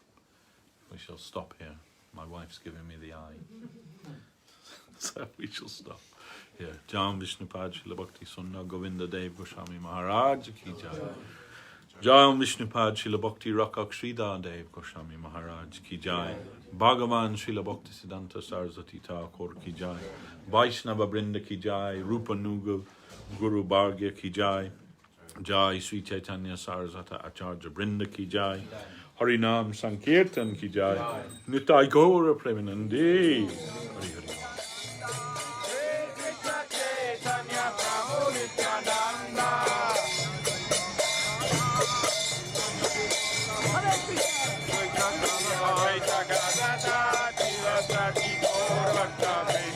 We shall stop here. My wife's giving me the eye. So we shall stop here. Jam Vishnupad Srila Bhakti Sunna Govinda Dev Goswami Maharaj ki jai. Jam Vishnupad Srila Bhakti Rakak Sridhar Dev Goswami Maharaj ki jai. Bhagavan Srila Bhakti Siddhanta Saraswati Thakur ki jai. Vaishnava Brinda ki jai. Rupa Nuga Guru Bhargya ki jai. Jai Sri Chaitanya Saraswata Acharya Brinda ki jai. Harinam Sankirtan ki jai. Nitai Gaura Premanande. Hari Hari. Jai Jagannatha, Jai Radha, Jai Radha, Jai Radha,